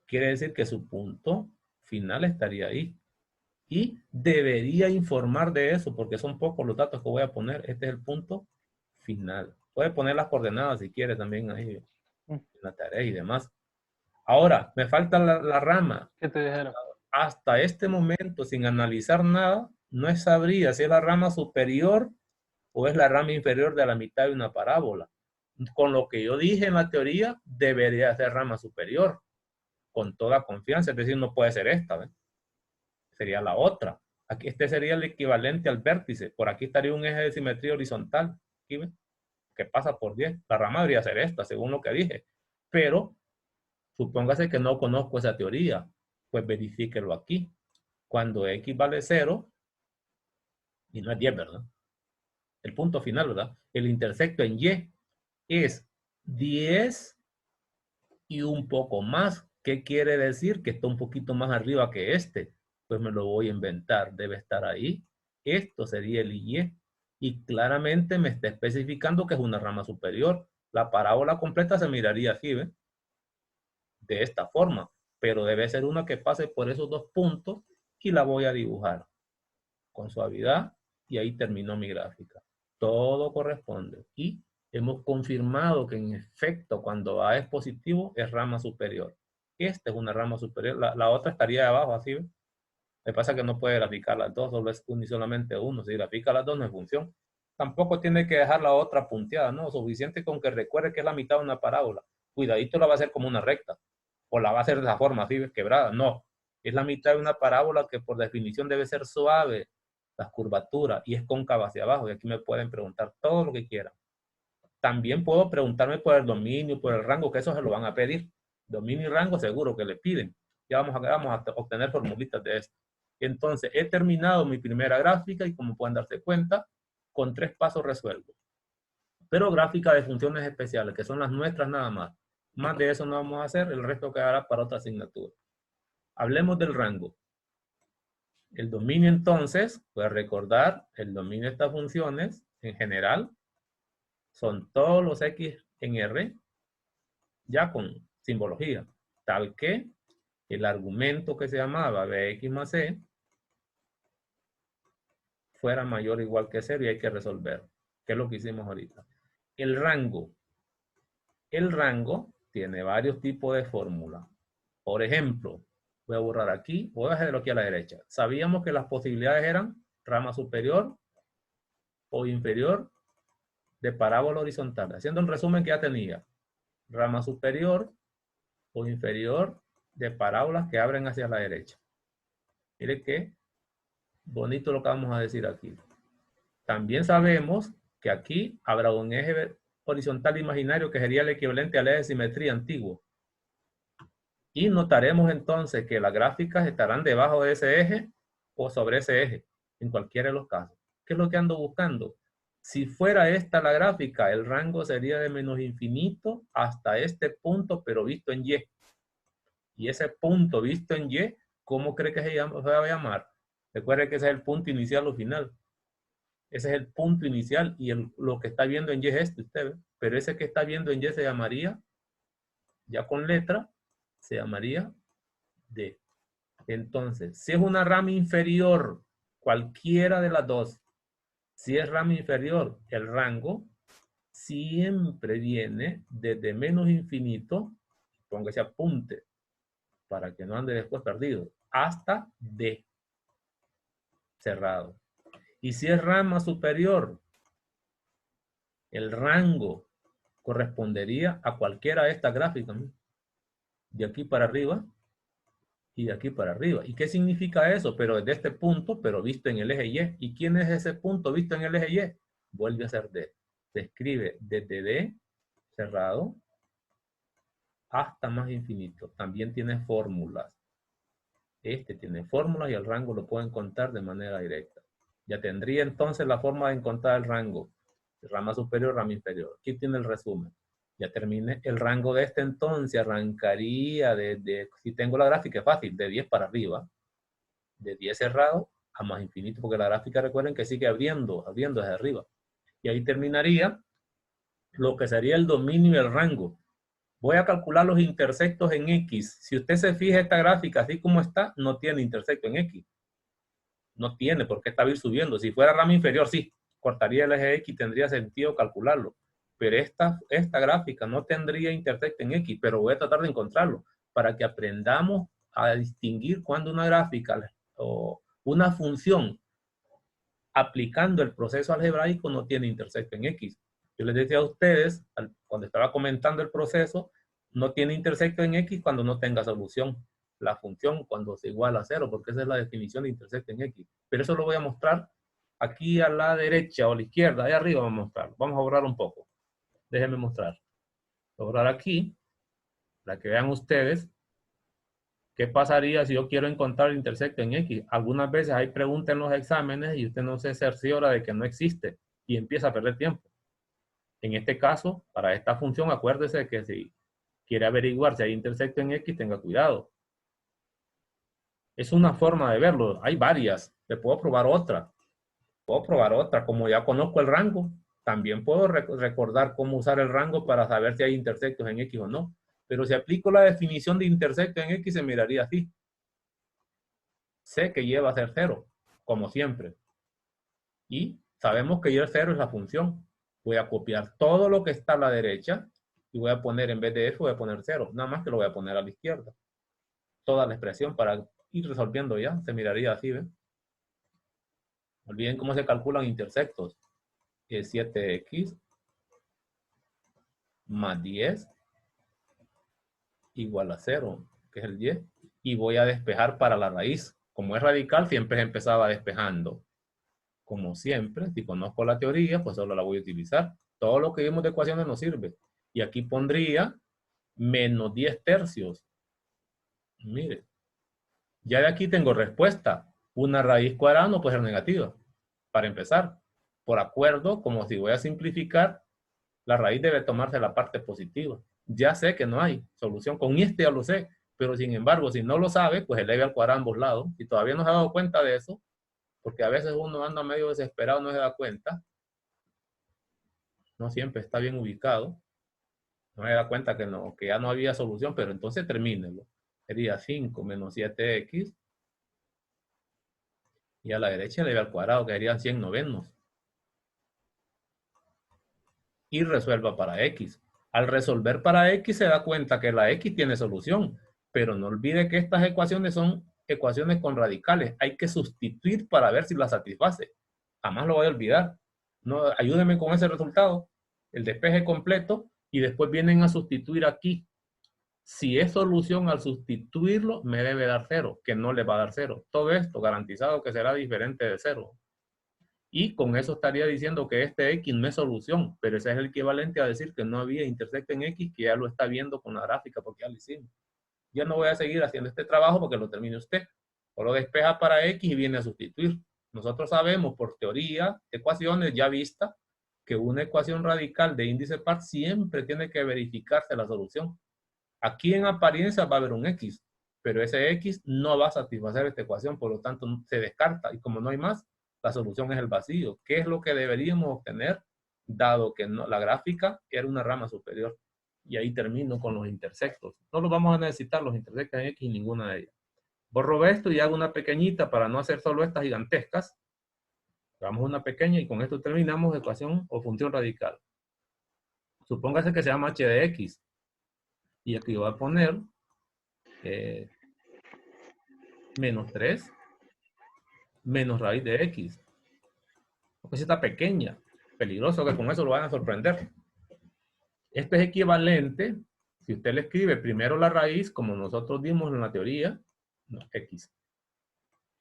Quiere decir que su punto final estaría ahí. Y debería informar de eso, porque son pocos los datos que voy a poner. Este es el punto final. Puede poner las coordenadas si quiere también ahí en la tarea y demás. Ahora, me falta la rama. ¿Qué te dijeron? Hasta este momento, sin analizar nada, no sabría si es la rama superior o es la rama inferior de la mitad de una parábola. con lo que yo dije en la teoría, debería ser rama superior, con toda confianza, es decir, no puede ser esta, ¿ves? Sería la otra. Aquí, este sería el equivalente al vértice, por aquí estaría un eje de simetría horizontal, ¿sí ves? Que pasa por 10, la rama debería ser esta, según lo que dije, pero supóngase que no conozco esa teoría, pues verifíquelo aquí. Cuando x vale 0, y no es 10, ¿verdad? El punto final, ¿verdad? El intersecto en y es 10 y un poco más. ¿Qué quiere decir? Que está un poquito más arriba que este. Pues me lo voy a inventar, debe estar ahí. Esto sería el y. Y claramente me está especificando que es una rama superior. La parábola completa se miraría así, ¿ves? De esta forma. Pero debe ser una que pase por esos dos puntos y la voy a dibujar con suavidad y ahí terminó mi gráfica. Todo corresponde. Y hemos confirmado que en efecto cuando A es positivo es rama superior. Esta es una rama superior. La otra estaría de abajo, así. ¿Ves? Me pasa que no puede graficar las dos, solo es solamente uno. Si grafica las dos no es función. Tampoco tiene que dejar la otra punteada, ¿no? Suficiente con que recuerde que es la mitad de una parábola. Cuidadito la va a hacer como una recta. O la va a hacer de esa forma, así, quebrada. No. Es la mitad de una parábola que por definición debe ser suave, las curvaturas, y es cóncava hacia abajo. Y aquí me pueden preguntar todo lo que quieran. También puedo preguntarme por el dominio, por el rango, que eso se lo van a pedir. Dominio y rango seguro que le piden. Ya vamos a obtener formulitas de esto. Entonces, he terminado mi primera gráfica y como pueden darse cuenta, con 3 pasos resuelvo. Pero gráfica de funciones especiales, que son las nuestras nada más. Más de eso no vamos a hacer, el resto quedará para otra asignatura. Hablemos del rango. El dominio entonces, puedes recordar, el dominio de estas funciones en general son todos los x en R, ya con simbología, tal que el argumento que se llamaba bx más c fuera mayor o igual que 0 y hay que resolver, que es lo que hicimos ahorita. El rango tiene varios tipos de fórmula. Por ejemplo, voy a borrar aquí, voy a dejarlo aquí a la derecha. Sabíamos que las posibilidades eran rama superior o inferior de parábola horizontal. Haciendo un resumen que ya tenía. Rama superior o inferior de parábolas que abren hacia la derecha. Mire qué bonito lo que vamos a decir aquí. También sabemos que aquí habrá un eje horizontal imaginario que sería el equivalente al eje de simetría antiguo. Y notaremos entonces que las gráficas estarán debajo de ese eje o sobre ese eje, en cualquiera de los casos. ¿Qué es lo que ando buscando? Si fuera esta la gráfica, el rango sería de menos infinito hasta este punto, pero visto en Y. Y ese punto visto en Y, ¿cómo cree que se va a llamar? Recuerde que ese es el punto inicial o final. Ese es el punto inicial y lo que está viendo en Y es este, usted ve. Pero ese que está viendo en Y se llamaría, ya con letra, se llamaría D. Entonces, si es una rama inferior, cualquiera de las dos, si es rama inferior, el rango siempre viene desde menos infinito, póngase apunte, para que no ande después perdido, hasta D, cerrado. Y si es rama superior, el rango correspondería a cualquiera de estas gráficas, ¿no? De aquí para arriba y de aquí para arriba. ¿Y qué significa eso? Pero desde este punto, pero visto en el eje Y. ¿Y quién es ese punto visto en el eje Y? Vuelve a ser D. Se escribe desde D, cerrado, hasta más infinito. También tiene fórmulas. Este tiene fórmulas y el rango lo pueden contar de manera directa. Ya tendría entonces la forma de encontrar el rango. Rama superior, rama inferior. Aquí tiene el resumen. Ya terminé. El rango de este entonces arrancaría si tengo la gráfica es fácil, de 10 para arriba. De 10 cerrado a más infinito, porque la gráfica recuerden que sigue abriendo desde arriba. Y ahí terminaría lo que sería el dominio y el rango. Voy a calcular los intersectos en X. Si usted se fija esta gráfica así como está, no tiene intersecto en X. No tiene por qué estar subiendo. Si fuera rama inferior, sí, cortaría el eje X, tendría sentido calcularlo. Pero esta gráfica no tendría intersecto en X, pero voy a tratar de encontrarlo para que aprendamos a distinguir cuando una gráfica o una función aplicando el proceso algebraico no tiene intersecto en X. Yo les decía a ustedes, cuando estaba comentando el proceso, no tiene intersecto en X cuando no tenga solución. La función cuando se iguala a 0, porque esa es la definición de intersecto en X. Pero eso lo voy a mostrar aquí a la derecha o a la izquierda, ahí arriba vamos a mostrar. Vamos a borrar un poco. Déjenme mostrar. Voy a borrar aquí, para que vean ustedes qué pasaría si yo quiero encontrar el intersecto en X. Algunas veces hay preguntas en los exámenes y usted no se cerciora de que no existe y empieza a perder tiempo. En este caso, para esta función, acuérdese que si quiere averiguar si hay intersecto en X, tenga cuidado. Es una forma de verlo. Hay varias. Le puedo probar otra. Puedo probar otra. Como ya conozco el rango, también puedo recordar cómo usar el rango para saber si hay intersectos en X o no. Pero si aplico la definición de intersecto en X, se miraría así. Sé que Y va a ser 0, como siempre. Y sabemos que Y es 0 es la función. Voy a copiar todo lo que está a la derecha y voy a poner, en vez de F, voy a poner 0. Nada más que lo voy a poner a la izquierda. Toda la expresión para ir resolviendo ya. Se miraría así, ¿ven? Olviden cómo se calculan intersectos. Es 7x más 10 igual a 0, que es el 10. Y voy a despejar para la raíz. Como es radical, siempre empezaba despejando. Como siempre, si conozco la teoría, pues solo la voy a utilizar. Todo lo que vimos de ecuaciones nos sirve. Y aquí pondría menos 10 tercios. Mire, ya de aquí tengo respuesta. Una raíz cuadrada no puede ser negativa. Para empezar, por acuerdo, como si voy a simplificar, la raíz debe tomarse la parte positiva. Ya sé que no hay solución. Con este ya lo sé. Pero sin embargo, si no lo sabe, pues eleve al cuadrado a ambos lados. Y todavía no se ha dado cuenta de eso, porque a veces uno anda medio desesperado, no se da cuenta. No siempre está bien ubicado. No se da cuenta que, no, que ya no había solución, pero entonces termínelo. Sería 5 menos 7x. Y a la derecha eleve al cuadrado, quedarían 100 novenos. Y resuelva para x. Al resolver para x se da cuenta que la x tiene solución, pero no olvide que estas ecuaciones son ecuaciones con radicales. Hay que sustituir para ver si la satisface. Jamás lo voy a olvidar. No, ayúdenme con ese resultado, el despeje completo, y después vienen a sustituir aquí. Si es solución al sustituirlo, me debe dar 0, que no le va a dar 0. Todo esto garantizado que será diferente de 0. Y con eso estaría diciendo que este X no es solución, pero ese es el equivalente a decir que no había intersecto en X, que ya lo está viendo con la gráfica porque ya lo hicimos. Ya no voy a seguir haciendo este trabajo porque lo termine usted. O lo despeja para X y viene a sustituir. Nosotros sabemos por teoría, ecuaciones ya vistas, que una ecuación radical de índice par siempre tiene que verificarse la solución. Aquí en apariencia va a haber un X, pero ese X no va a satisfacer esta ecuación, por lo tanto se descarta. Y como no hay más, la solución es el vacío. ¿Qué es lo que deberíamos obtener, dado que no, la gráfica era una rama superior? Y ahí termino con los intersectos. No los vamos a necesitar los intersectos en X, ninguna de ellas. Borro esto y hago una pequeñita para no hacer solo estas gigantescas. Hagamos una pequeña y con esto terminamos ecuación o función radical. Supóngase que se llama h de x. Y aquí voy a poner menos 3 menos raíz de x. Porque si está pequeña, peligroso que con eso lo van a sorprender. Este es equivalente, si usted le escribe primero la raíz, como nosotros dimos en la teoría, no, x.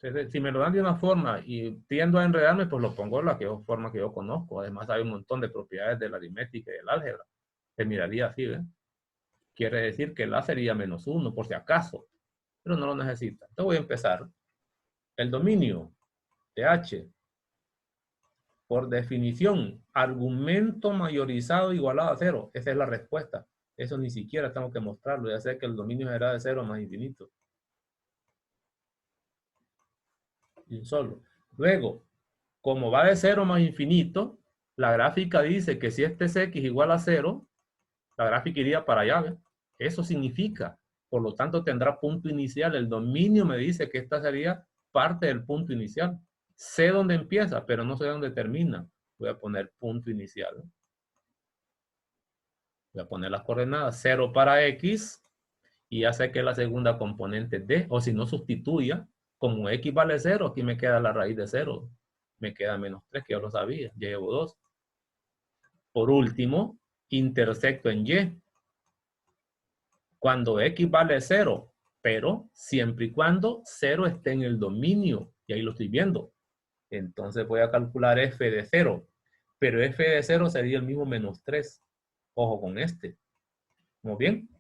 Entonces, si me lo dan de una forma y tiendo a enredarme, pues lo pongo de la forma que yo conozco. Además, hay un montón de propiedades de la aritmética y del álgebra. Se miraría así, ¿ven? Quiere decir que la sería menos 1, por si acaso. Pero no lo necesita. Entonces voy a empezar. El dominio de H, por definición, argumento mayorizado igualado a 0. Esa es la respuesta. Eso ni siquiera tengo que mostrarlo. Ya sé que el dominio será de 0 más infinito. Y un solo. Luego, como va de 0 más infinito, la gráfica dice que si este es x igual a 0, la gráfica iría para allá, ¿ves? Eso significa, por lo tanto tendrá punto inicial. El dominio me dice que esta sería parte del punto inicial. Sé dónde empieza, pero no sé dónde termina. Voy a poner punto inicial. Voy a poner las coordenadas 0 para x y ya sé que la segunda componente es d, o si no sustituya, como x vale 0, aquí me queda la raíz de 0. Me queda menos 3, que yo lo sabía, ya llevo 2. Por último, intersecto en Y. Cuando X vale 0, pero siempre y cuando 0 esté en el dominio. Y ahí lo estoy viendo. Entonces voy a calcular f de 0. Pero f de 0 sería el mismo menos 3. Ojo con este. Muy bien.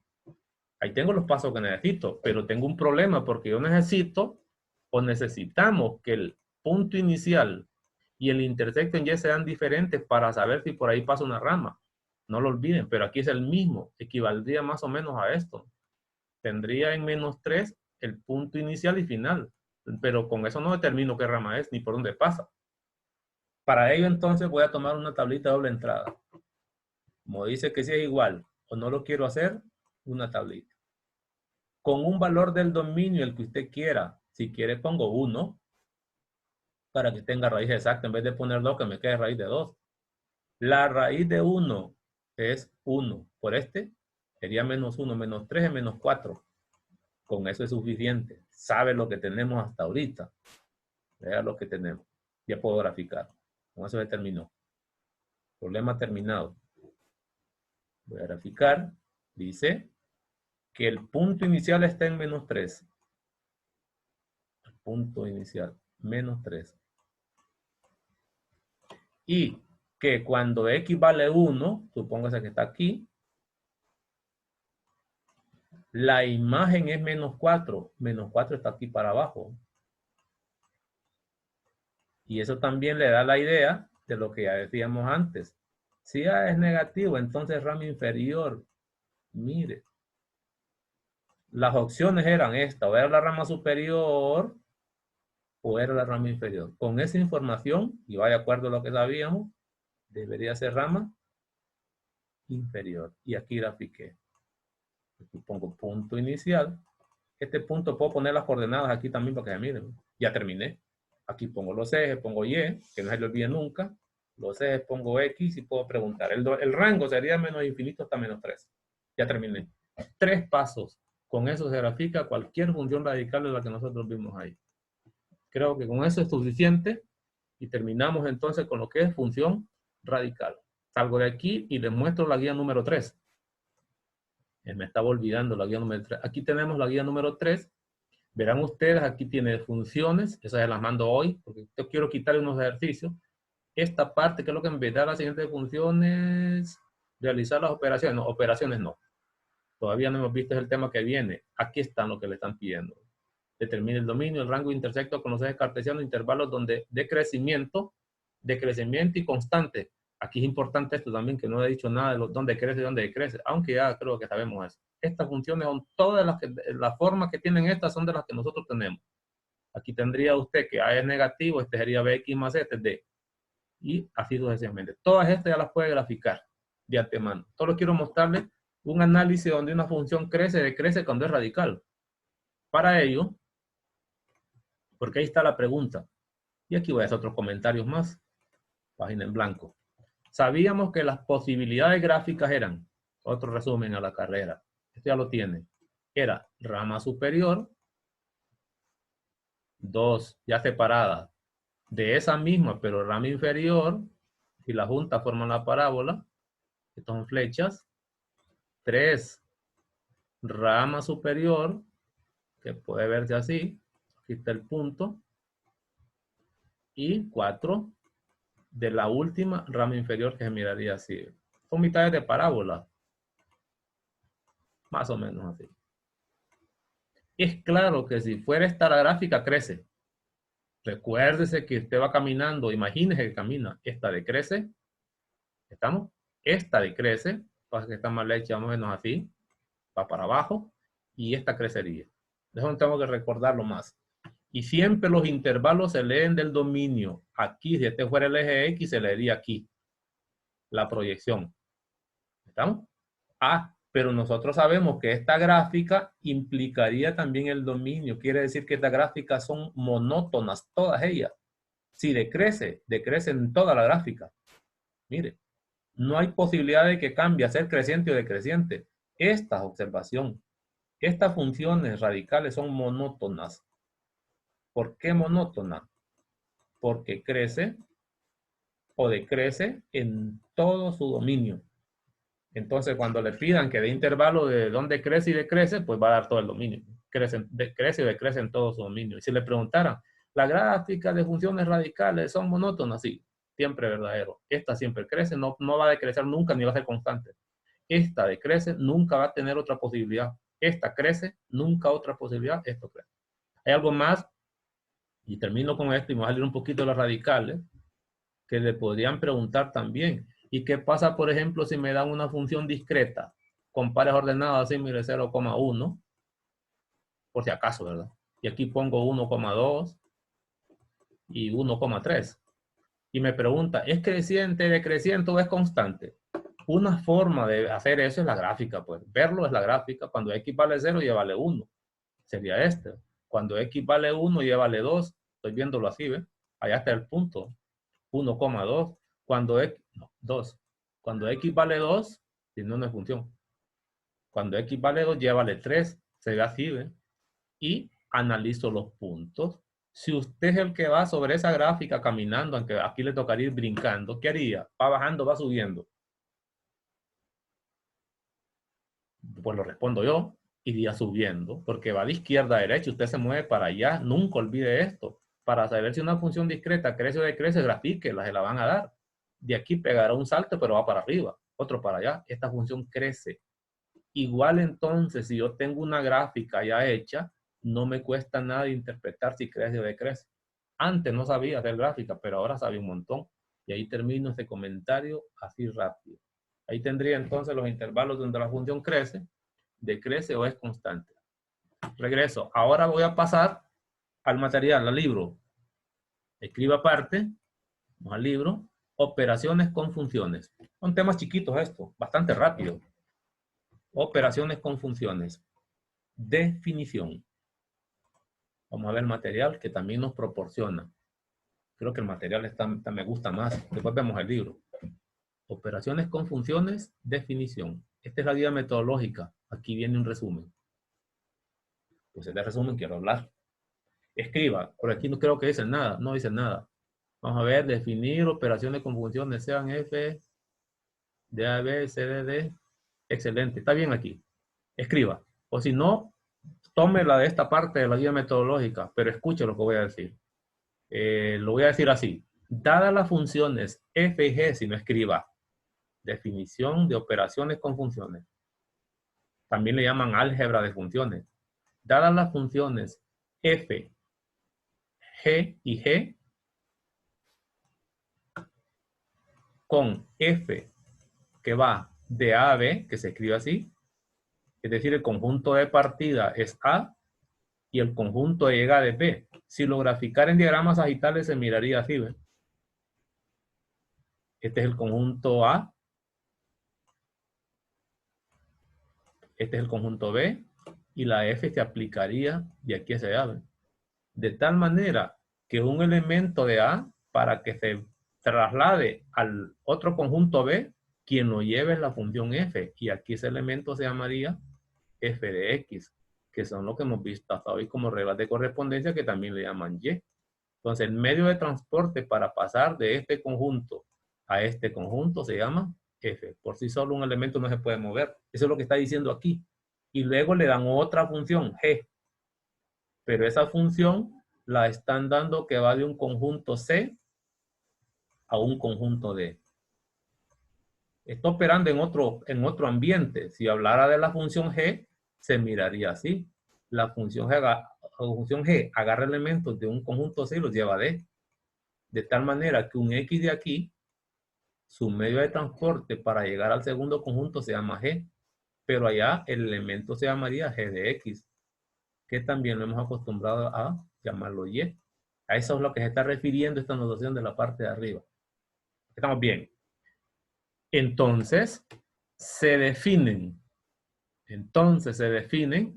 Ahí tengo los pasos que necesito. Pero tengo un problema porque yo necesito o necesitamos que el punto inicial y el intersecto en Y sean diferentes para saber si por ahí pasa una rama. No lo olviden, pero aquí es el mismo. Equivaldría más o menos a esto. Tendría en menos 3 el punto inicial y final. Pero con eso no determino qué rama es ni por dónde pasa. Para ello entonces voy a tomar una tablita de doble entrada. Como dice que si es igual o no lo quiero hacer, una tablita. Con un valor del dominio, el que usted quiera. Si quiere pongo 1 para que tenga raíz exacta. En vez de poner 2, que me quede raíz de 2. La raíz de 1 es 1. Por este sería menos 1, menos 3 es menos 4. Con eso es suficiente. Sabe lo que tenemos hasta ahorita. Vea lo que tenemos. Ya puedo graficar. Con eso se terminó. Problema terminado. Voy a graficar. Dice que el punto inicial está en menos 3. El punto inicial, menos 3. Y que cuando X vale 1, supóngase que está aquí, la imagen es menos 4. Menos 4 está aquí para abajo. Y eso también le da la idea de lo que ya decíamos antes. Si A es negativo, entonces rama inferior. Mire. Las opciones eran esta. O era la rama superior o era la rama inferior. Con esa información, y va de acuerdo a lo que sabíamos, debería ser rama inferior. Y aquí grafiqué. Aquí pongo punto inicial. Este punto puedo poner las coordenadas aquí también para que se miren. Ya terminé. Aquí pongo los ejes, pongo Y, que no se le olvide nunca. Los ejes pongo X y puedo preguntar. El rango sería menos infinito hasta menos 3. Ya terminé. 3 pasos. Con eso se grafica cualquier función radical de la que nosotros vimos ahí. Creo que con eso es suficiente y terminamos entonces con lo que es función radical. Salgo de aquí y les muestro la guía número 3. Me estaba olvidando la guía número 3. Aquí tenemos la guía número 3. Verán ustedes, aquí tiene funciones. Esas se las mando hoy porque yo quiero quitarle unos ejercicios. Esta parte que es lo que me da las siguientes funciones, realizar las operaciones. No, operaciones no. Todavía no hemos visto el tema que viene. Aquí están lo que le están pidiendo. Determine el dominio, el rango intersecto con los ejes cartesianos, intervalos donde de crecimiento y constante. Aquí es importante esto también, que no he dicho nada de dónde crece y dónde decrece, aunque ya creo que sabemos eso. Estas funciones son todas las formas que tienen estas son de las que nosotros tenemos. Aquí tendría usted que A es negativo, este sería BX más este es D. Y así sucesivamente. Todas estas ya las puede graficar de antemano. Solo quiero mostrarles un análisis donde una función crece, decrece cuando es radical. Para ello, porque ahí está la pregunta. Y aquí voy a hacer otros comentarios más. Página en blanco. Sabíamos que las posibilidades gráficas eran, otro resumen a la carrera. Esto ya lo tiene. Era rama superior, 2 ya separadas de esa misma, pero rama inferior, y la junta forman la parábola. Estas son flechas. 3, rama superior, que puede verse así. Aquí está el punto. Y 4, de la última rama inferior, que se miraría así. Son mitades de parábola. Más o menos así. Es claro que si fuera esta la gráfica, crece. Recuérdese que usted va caminando, imagínese que camina. Esta decrece. ¿Estamos? Esta decrece. Pasa que está mal hecha, más o menos así. Va para abajo. Y esta crecería. Eso no tengo que recordarlo más. Y siempre los intervalos se leen del dominio. Aquí, si este fuera el eje X, se leería aquí. La proyección. ¿Estamos? Pero nosotros sabemos que esta gráfica implicaría también el dominio. Quiere decir que estas gráficas son monótonas, todas ellas. Si decrece, decrece en toda la gráfica. Mire, no hay posibilidad de que cambie a ser creciente o decreciente. Esta observación, estas funciones radicales son monótonas. ¿Por qué monótona? Porque crece o decrece en todo su dominio. Entonces, cuando le pidan que dé intervalo de dónde crece y decrece, pues va a dar todo el dominio. Crece y decrece en todo su dominio. Y si le preguntaran, ¿la gráfica de funciones radicales son monótonas? Sí, siempre verdadero. Esta siempre crece, no va a decrecer nunca ni va a ser constante. Esta decrece, nunca va a tener otra posibilidad. Esta crece, nunca otra posibilidad, esto crece. Hay algo más, y termino con esto y me voy a salir un poquito de las radicales, que le podrían preguntar también. ¿Y qué pasa, por ejemplo, si me dan una función discreta con pares ordenados así, mire, 0,1, por si acaso, ¿verdad? Y aquí pongo 1,2 y 1,3. Y me pregunta, ¿es creciente, decreciente o es constante? Una forma de hacer eso es la gráfica, pues. Verlo es la gráfica. Cuando x vale 0, y vale 1. Sería este. Cuando x vale 1, y vale 2. Estoy viéndolo así, ¿ves? Allá está el punto. 1,2. Cuando x, no, 2. Cuando x vale 2, si no, no es función. Cuando x vale 2, y vale 3. Se ve así, ¿ves? Y analizo los puntos. Si usted es el que va sobre esa gráfica caminando, aunque aquí le tocaría ir brincando, ¿qué haría? ¿Va bajando, va subiendo? Pues lo respondo yo, iría subiendo, porque va de izquierda a derecha, usted se mueve para allá, nunca olvide esto. Para saber si una función discreta crece o decrece, grafíquela, se la van a dar. De aquí pegará un salto, pero va para arriba, otro para allá. Esta función crece. Igual entonces, si yo tengo una gráfica ya hecha, no me cuesta nada interpretar si crece o decrece. Antes no sabía hacer gráfica, pero ahora sabía un montón. Y ahí termino este comentario así rápido. Ahí tendría entonces los intervalos donde la función crece, decrece o es constante. Regreso. Ahora voy a pasar al material, al libro. Escriba aparte, vamos al libro, operaciones con funciones. Son temas chiquitos estos, bastante rápido. Operaciones con funciones. Definición. Vamos a ver el material que también nos proporciona. Creo que el material me gusta más. Después vemos el libro. Operaciones con funciones, definición. Esta es la guía metodológica. Aquí viene un resumen. Pues de resumen quiero hablar. Escriba. Por aquí no creo que dicen nada. No dicen nada. Vamos a ver, definir operaciones con funciones, sean F, D, A, B, C, D, D. Excelente. Está bien aquí. Escriba. O si no, tome la de esta parte de la guía metodológica, pero escuche lo que voy a decir. Lo voy a decir así. Dadas las funciones f y g, si no escriba, definición de operaciones con funciones. También le llaman álgebra de funciones. Dadas las funciones f, g y g, con f que va de a a b, que se escribe así, es decir, el conjunto de partida es a y el conjunto de llegada es b. Si lo graficara en diagramas sagitales se miraría así, ¿ve? Este es el conjunto A, este es el conjunto B, y la F se aplicaría de aquí hacia allá, ¿ve? De tal manera que un elemento de A, para que se traslade al otro conjunto B, quien lo lleve es la función F, y aquí ese elemento se llamaría F de X, que son lo que hemos visto hasta hoy como reglas de correspondencia, que también le llaman Y. Entonces, el medio de transporte para pasar de este conjunto a este conjunto se llama F. Por sí solo un elemento no se puede mover. Eso es lo que está diciendo aquí. Y luego le dan otra función, G. Pero esa función la están dando que va de un conjunto C a un conjunto D. Está operando en otro ambiente. Si hablara de la función G, se miraría así. La función G agarra elementos de un conjunto C y los lleva a D. De tal manera que un X de aquí, su medio de transporte para llegar al segundo conjunto se llama G, pero allá el elemento se llamaría G de X, que también lo hemos acostumbrado a llamarlo Y. A eso es lo que se está refiriendo esta notación de la parte de arriba. Estamos bien. Entonces, se definen.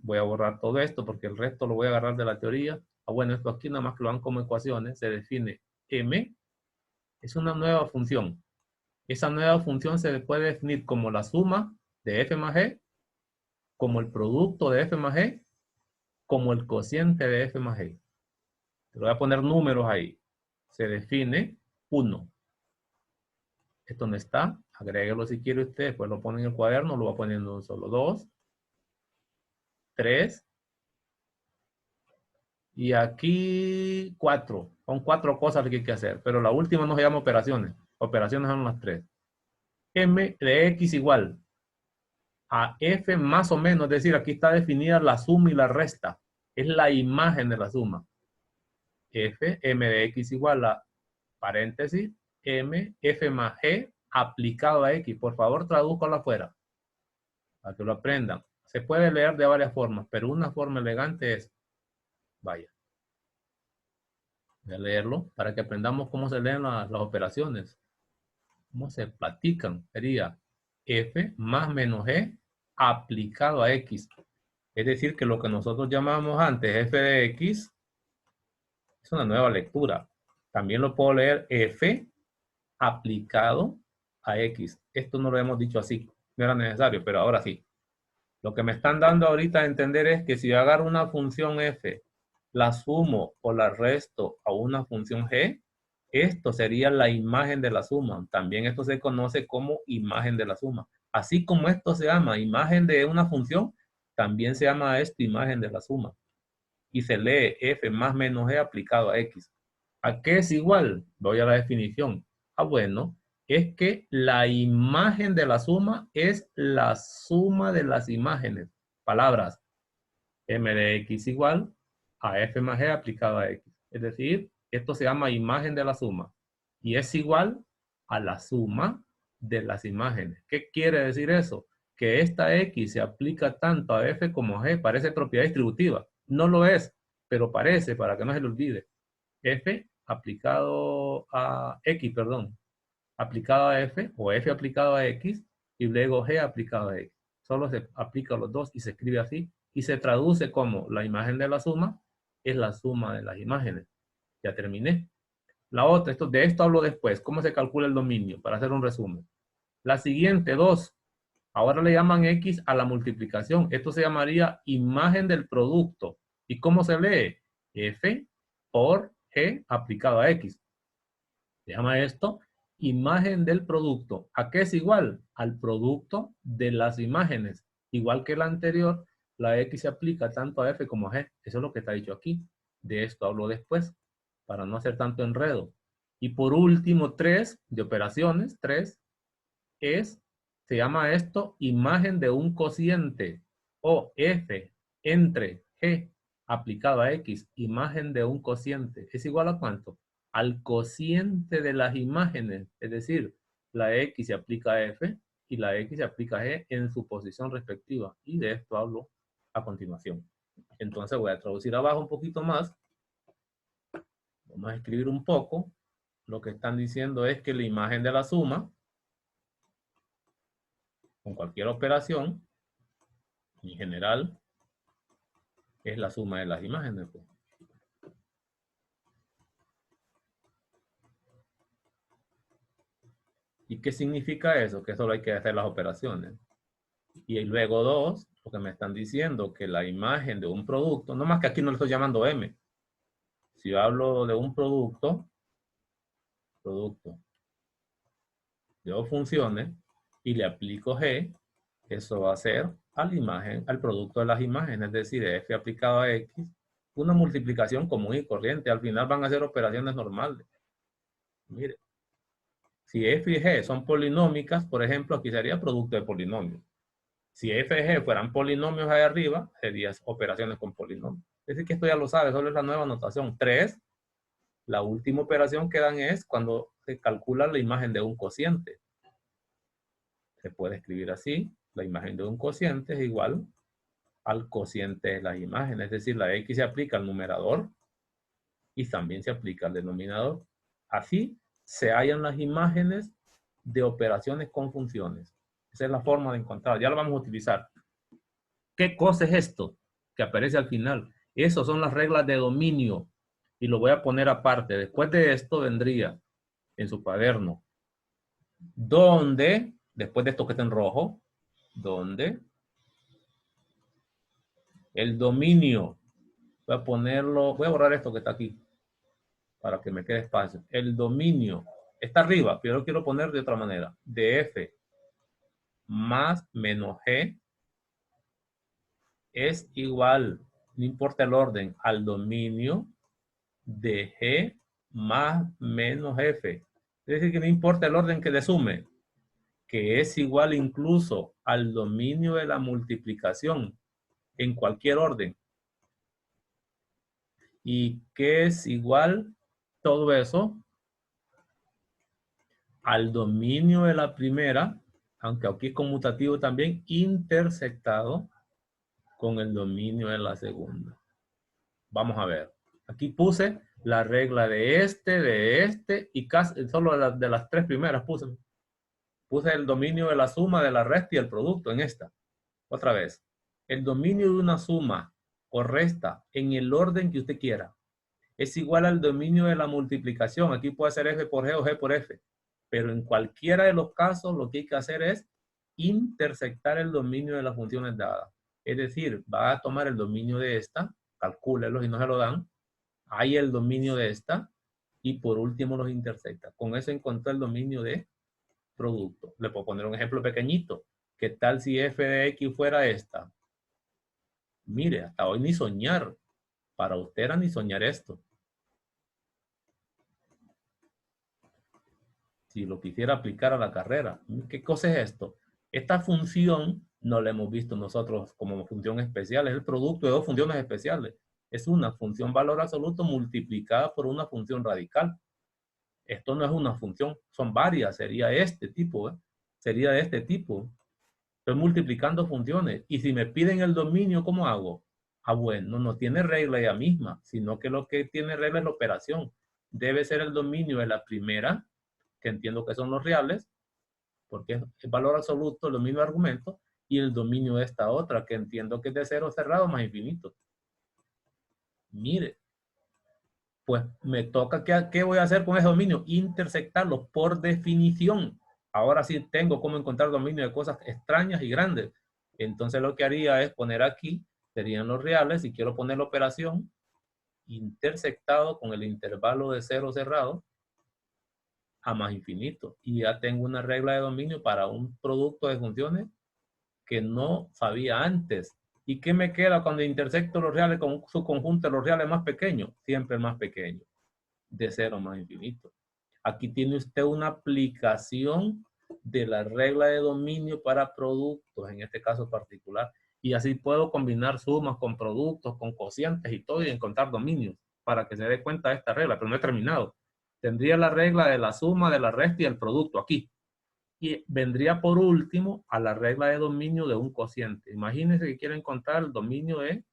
Voy a borrar todo esto porque el resto lo voy a agarrar de la teoría. Bueno, esto aquí nada más que lo dan como ecuaciones. Se define M, es una nueva función. Esa nueva función se puede definir como la suma de f más g, como el producto de f más g, como el cociente de f más g. Te voy a poner números ahí. Se define 1. Esto no está. Agréguelo si quiere usted. Después lo pone en el cuaderno. Lo va poniendo en solo 2, 3. Y aquí 4. Son 4 cosas que hay que hacer. Pero la última no se llama operaciones. Operaciones son las 3. M de X igual a F más o menos. Es decir, aquí está definida la suma y la resta. Es la imagen de la suma. F, M de X igual a paréntesis, M, F más G aplicado a X. Por favor, tradúcalo afuera para que lo aprendan. Se puede leer de varias formas, pero una forma elegante es, vaya, voy a leerlo para que aprendamos cómo se leen las operaciones, cómo se platican. Sería F más menos G aplicado a X. Es decir, que lo que nosotros llamamos antes F de X es una nueva lectura. También lo puedo leer F aplicado a X. Esto no lo hemos dicho así. No era necesario, pero ahora sí. Lo que me están dando ahorita a entender es que si yo agarro una función f, la sumo o la resto a una función g, esto sería la imagen de la suma. También esto se conoce como imagen de la suma. Así como esto se llama imagen de una función, también se llama esto imagen de la suma. Y se lee f más menos g aplicado a x. ¿A qué es igual? Voy a la definición. Bueno, es que la imagen de la suma es la suma de las imágenes. Palabras. M de X igual a F más G aplicado a X. Es decir, esto se llama imagen de la suma. Y es igual a la suma de las imágenes. ¿Qué quiere decir eso? Que esta X se aplica tanto a F como a G. Parece propiedad distributiva. No lo es, pero parece, para que no se le olvide. F aplicado a X, perdón, aplicado a F o F aplicado a X y luego G aplicado a X. Solo se aplica a los dos y se escribe así y se traduce como la imagen de la suma es la suma de las imágenes. Ya terminé. La otra, de esto hablo después. ¿Cómo se calcula el dominio? Para hacer un resumen. La siguiente, 2. Ahora le llaman X a la multiplicación. Esto se llamaría imagen del producto. ¿Y cómo se lee? F por G aplicado a X. Se llama esto imagen del producto. ¿A qué es igual? Al producto de las imágenes. Igual que la anterior, la X se aplica tanto a F como a G. Eso es lo que está dicho aquí. De esto hablo después, para no hacer tanto enredo. Y por último, 3 de operaciones, 3 se llama esto imagen de un cociente o F entre G aplicado a X, imagen de un cociente. ¿Es igual a cuánto? Al cociente de las imágenes, es decir, la X se aplica a F y la X se aplica a G en su posición respectiva. Y de esto hablo a continuación. Entonces voy a traducir abajo un poquito más. Vamos a escribir un poco. Lo que están diciendo es que la imagen de la suma con cualquier operación, en general, es la suma de las imágenes. Pues. ¿Y qué significa eso? Que solo hay que hacer las operaciones. Y luego 2, lo que me están diciendo, que la imagen de un producto, no más que aquí no le estoy llamando M. Si yo hablo de un producto de dos funciones, y le aplico G, eso va a ser a la imagen, al producto de las imágenes, es decir, F aplicado a X, una multiplicación común y corriente. Al final van a ser operaciones normales. Mire, si F y G son polinómicas, por ejemplo, aquí sería producto de polinomios. Si F y G fueran polinomios ahí arriba, serían operaciones con polinomios. Es decir, que esto ya lo sabe, solo es la nueva notación. 3, la última operación que dan es cuando se calcula la imagen de un cociente. Se puede escribir así, la imagen de un cociente es igual al cociente de las imágenes, es decir, la X se aplica al numerador y también se aplica al denominador. Así se hallan las imágenes de operaciones con funciones. Esa es la forma de encontrar, ya lo vamos a utilizar. ¿Qué cosa es esto que aparece al final? Esas son las reglas de dominio y lo voy a poner aparte. Después de esto vendría en su cuaderno, donde, después de esto que está en rojo, donde el dominio, voy a ponerlo, voy a borrar esto que está aquí para que me quede espacio. El dominio Está arriba, pero yo lo quiero poner de otra manera. De F más menos G es igual, no importa el orden, al dominio de G más menos F. Es decir, que no importa el orden que le sume, que es igual incluso al dominio de la multiplicación en cualquier orden. Y que es igual todo eso al dominio de la primera, aunque aquí es conmutativo también, intersectado con el dominio de la segunda. Vamos a ver. Aquí puse la regla de este y casi solo de las tres primeras puse. Puse el dominio de la suma, de la resta y el producto en esta. Otra vez. El dominio de una suma o resta en el orden que usted quiera es igual al dominio de la multiplicación. Aquí puede ser F por G o G por F. Pero en cualquiera de los casos lo que hay que hacer es intersectar el dominio de las funciones dadas. Es decir, va a tomar el dominio de esta, calcúlelo y no se lo dan. Hay el dominio de esta y por último los intersecta. Con eso encontré el dominio de producto. Le puedo poner un ejemplo pequeñito. ¿Qué tal si f de x fuera esta? Mire, hasta hoy ni soñar. Para usted era ni soñar esto. Si lo quisiera aplicar a la carrera. ¿Qué cosa es esto? Esta función no la hemos visto nosotros como función especial. Es el producto de dos funciones especiales. Es una función valor absoluto multiplicada por una función radical. Esto no es una función, son varias. Sería este tipo, ¿eh? Sería de este tipo. Estoy multiplicando funciones. Y si me piden el dominio, ¿cómo hago? Ah, bueno, no tiene regla ella misma, sino que lo que tiene regla es la operación. Debe ser el dominio de la primera, que entiendo que son los reales, porque es valor absoluto, el dominio de argumento, y el dominio de esta otra, que entiendo que es de cero cerrado más infinito. Mire, pues me toca, ¿qué voy a hacer con ese dominio? Intersectarlo por definición. Ahora sí tengo cómo encontrar dominio de cosas extrañas y grandes. Entonces lo que haría es poner aquí, serían los reales, si quiero poner la operación, intersectado con el intervalo de cero cerrado, a más infinito. Y ya tengo una regla de dominio para un producto de funciones que no sabía antes. ¿Y qué me queda cuando intersecto los reales con su conjunto de los reales más pequeños? Siempre más pequeño, de cero más infinito. Aquí tiene usted una aplicación de la regla de dominio para productos, en este caso particular. Y así puedo combinar sumas con productos, con cocientes y todo y encontrar dominios para que se dé cuenta de esta regla, pero no he terminado. Tendría la regla de la suma, de la resta y el producto aquí. Y vendría por último a la regla de dominio de un cociente. Imagínense que quiero encontrar el dominio de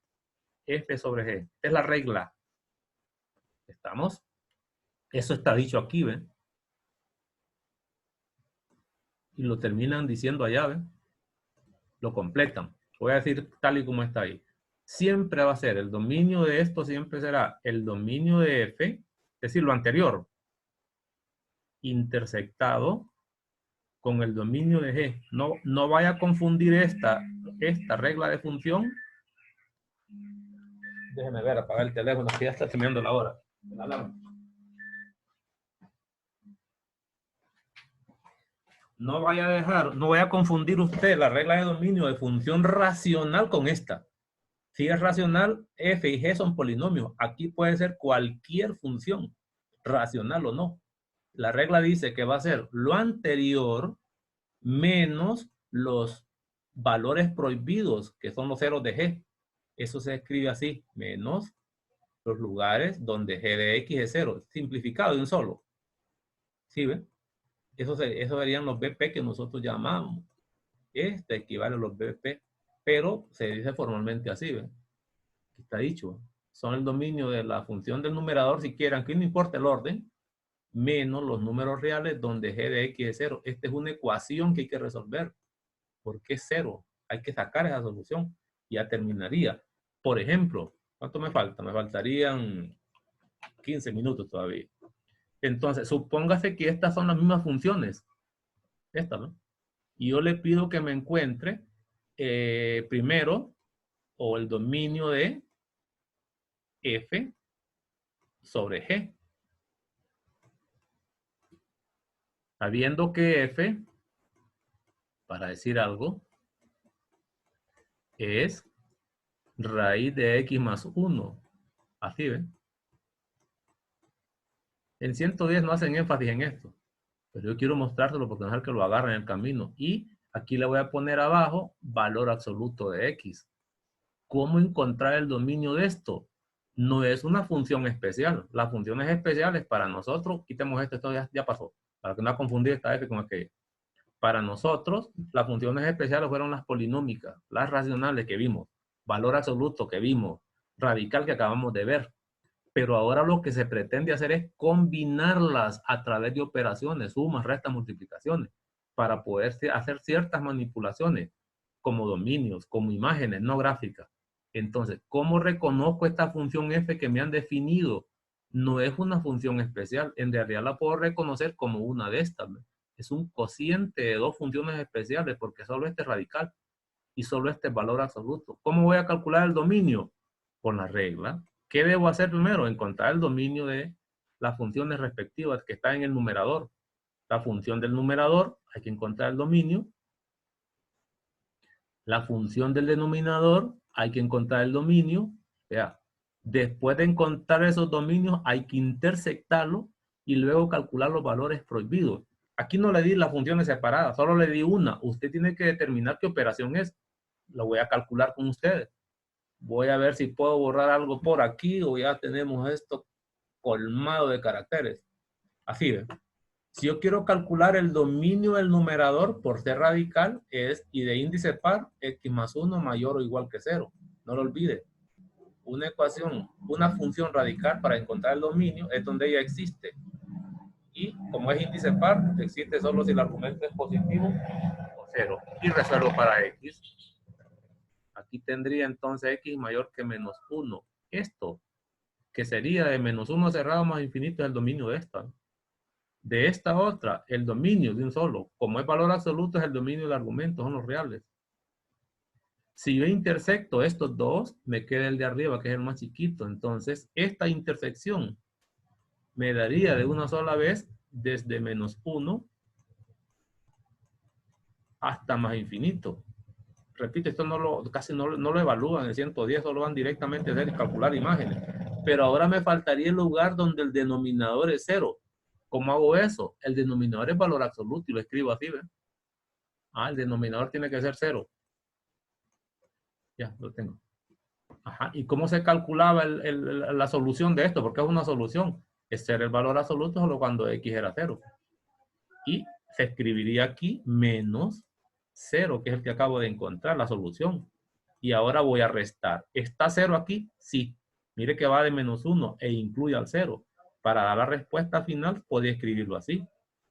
F sobre G. Esta es la regla. ¿Estamos? Eso está dicho aquí, ¿ven? Y lo terminan diciendo allá, ¿ven? Lo completan. Voy a decir tal y como está ahí. Siempre va a ser el dominio de esto, siempre será el dominio de F, es decir, lo anterior, intersectado con el dominio de G. No vaya a confundir esta regla de función. Déjeme ver, apagar el teléfono, que ya está terminando la hora. No vaya a dejar, no vaya a confundir usted la regla de dominio de función racional con esta. Si es racional, f y g son polinomios. Aquí puede ser cualquier función, racional o no. La regla dice que va a ser lo anterior menos los valores prohibidos, que son los ceros de g. Eso se escribe así, menos los lugares donde g de x es cero, simplificado de un solo. ¿Sí ven? Eso serían los BP que nosotros llamamos. Este equivale a los BP, pero se dice formalmente así, ¿ven? Está dicho. Son el dominio de la función del numerador, si quieran, que no importa el orden, menos los números reales donde g de x es cero. Esta es una ecuación que hay que resolver. ¿Por qué cero? Hay que sacar esa solución. Ya terminaría. Por ejemplo, ¿cuánto me falta? Me faltarían 15 minutos todavía. Entonces, supóngase que estas son las mismas funciones. Esta, ¿no? Y yo le pido que me encuentre primero o el dominio de f sobre g. Sabiendo que f, para decir algo, es raíz de x más 1. Así, ¿ven? En 110 no hacen énfasis en esto, pero yo quiero mostrárselo porque no es el que lo agarra en el camino. Y aquí le voy a poner abajo valor absoluto de x. ¿Cómo encontrar el dominio de esto? No es una función especial. Las funciones especiales para nosotros, quitemos esto ya pasó, para que no confundir esta f con aquella. Para nosotros, las funciones especiales fueron las polinómicas, las racionales que vimos, valor absoluto que vimos, radical que acabamos de ver. Pero ahora lo que se pretende hacer es combinarlas a través de operaciones, sumas, restas, multiplicaciones, para poder hacer ciertas manipulaciones, como dominios, como imágenes, no gráficas. Entonces, ¿cómo reconozco esta función f que me han definido? No es una función especial, en realidad la puedo reconocer como una de estas, ¿no? Es un cociente de dos funciones especiales, porque solo este es radical y solo este es valor absoluto. ¿Cómo voy a calcular el dominio? Con la regla. ¿Qué debo hacer primero? Encontrar el dominio de las funciones respectivas que están en el numerador. La función del numerador, hay que encontrar el dominio. La función del denominador, hay que encontrar el dominio. Vea, después de encontrar esos dominios, hay que intersectarlo y luego calcular los valores prohibidos. Aquí no le di las funciones separadas, solo le di una. Usted tiene que determinar qué operación es. Lo voy a calcular con ustedes. Voy a ver si puedo borrar algo por aquí o ya tenemos esto colmado de caracteres. Así ve. Si yo quiero calcular el dominio del numerador por ser radical es y de índice par, x más 1 mayor o igual que 0. No lo olvide. Una ecuación, una función radical para encontrar el dominio es donde ella existe. Y como es índice par, existe solo si el argumento es positivo o 0. Y resuelvo para x. Aquí tendría entonces x mayor que menos 1. Esto, que sería de menos 1 cerrado más infinito, es el dominio de esta. De esta otra, el dominio de un solo. Como es valor absoluto, es el dominio del argumento, son los reales. Si yo intersecto estos dos, me queda el de arriba, que es el más chiquito. Entonces, esta intersección me daría de una sola vez desde menos 1 hasta más infinito. Repito, esto casi no lo evalúan en 110, solo van directamente a hacer calcular imágenes. Pero ahora me faltaría el lugar donde el denominador es 0. ¿Cómo hago eso? El denominador es valor absoluto y lo escribo así, ¿ven? El denominador tiene que ser 0. Ya, lo tengo. Ajá. ¿Y cómo se calculaba la solución de esto? Porque es una solución. Es ser el valor absoluto solo cuando x era 0. Y se escribiría aquí menos 0, que es el que acabo de encontrar, la solución. Y ahora voy a restar. ¿Está 0 aquí? Sí. Mire que va de menos 1 e incluye al 0. Para dar la respuesta final, podría escribirlo así.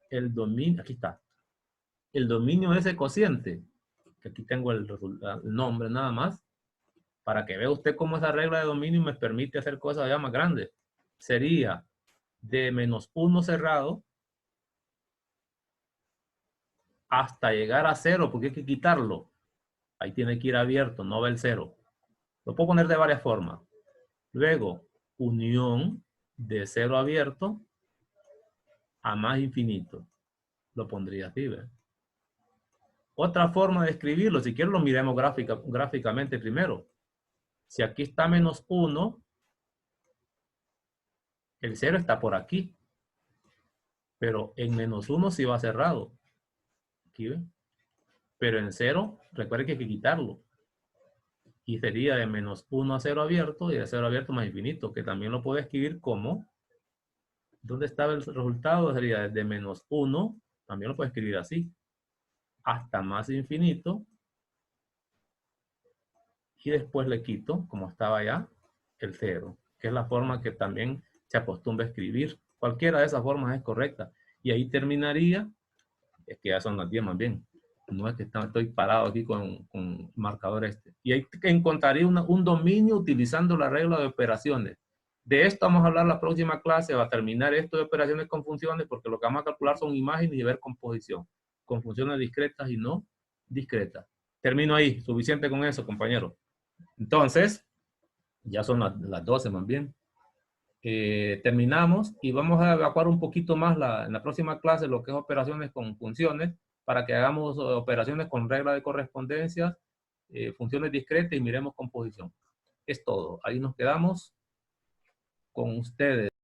El dominio, aquí está. El dominio de ese cociente, que aquí tengo el nombre nada más, para que vea usted cómo esa regla de dominio me permite hacer cosas ya más grandes. Sería de menos 1 cerrado hasta llegar a 0, porque hay que quitarlo. Ahí tiene que ir abierto, no va el 0. Lo puedo poner de varias formas. Luego, unión de 0 abierto a más infinito. Lo pondría así, ¿ves? Otra forma de escribirlo, si quiero lo miremos gráficamente primero. Si aquí está menos 1, el 0 está por aquí. Pero en menos 1 sí va cerrado. Aquí, ¿ven? Pero en 0, recuerde que hay que quitarlo. Y sería de menos 1 a 0 abierto y de 0 abierto más infinito, que también lo puedo escribir como, ¿dónde estaba el resultado? Sería desde menos 1, también lo puedo escribir así, hasta más infinito. Y después le quito, como estaba ya, el 0, que es la forma que también se acostumbra a escribir. Cualquiera de esas formas es correcta. Y ahí terminaría, es que ya son las 10 más bien. No es que estoy parado aquí con marcador este. Y ahí encontraría un dominio utilizando la regla de operaciones. De esto vamos a hablar la próxima clase. Va a terminar esto de operaciones con funciones, porque lo que vamos a calcular son imágenes y ver composición. Con funciones discretas y no discretas. Termino ahí. Suficiente con eso, compañero. Entonces, ya son las 12 más bien. terminamos y vamos a evacuar un poquito más en la próxima clase lo que es operaciones con funciones para que hagamos operaciones con regla de correspondencia, funciones discretas y miremos composición. Es todo. Ahí nos quedamos con ustedes.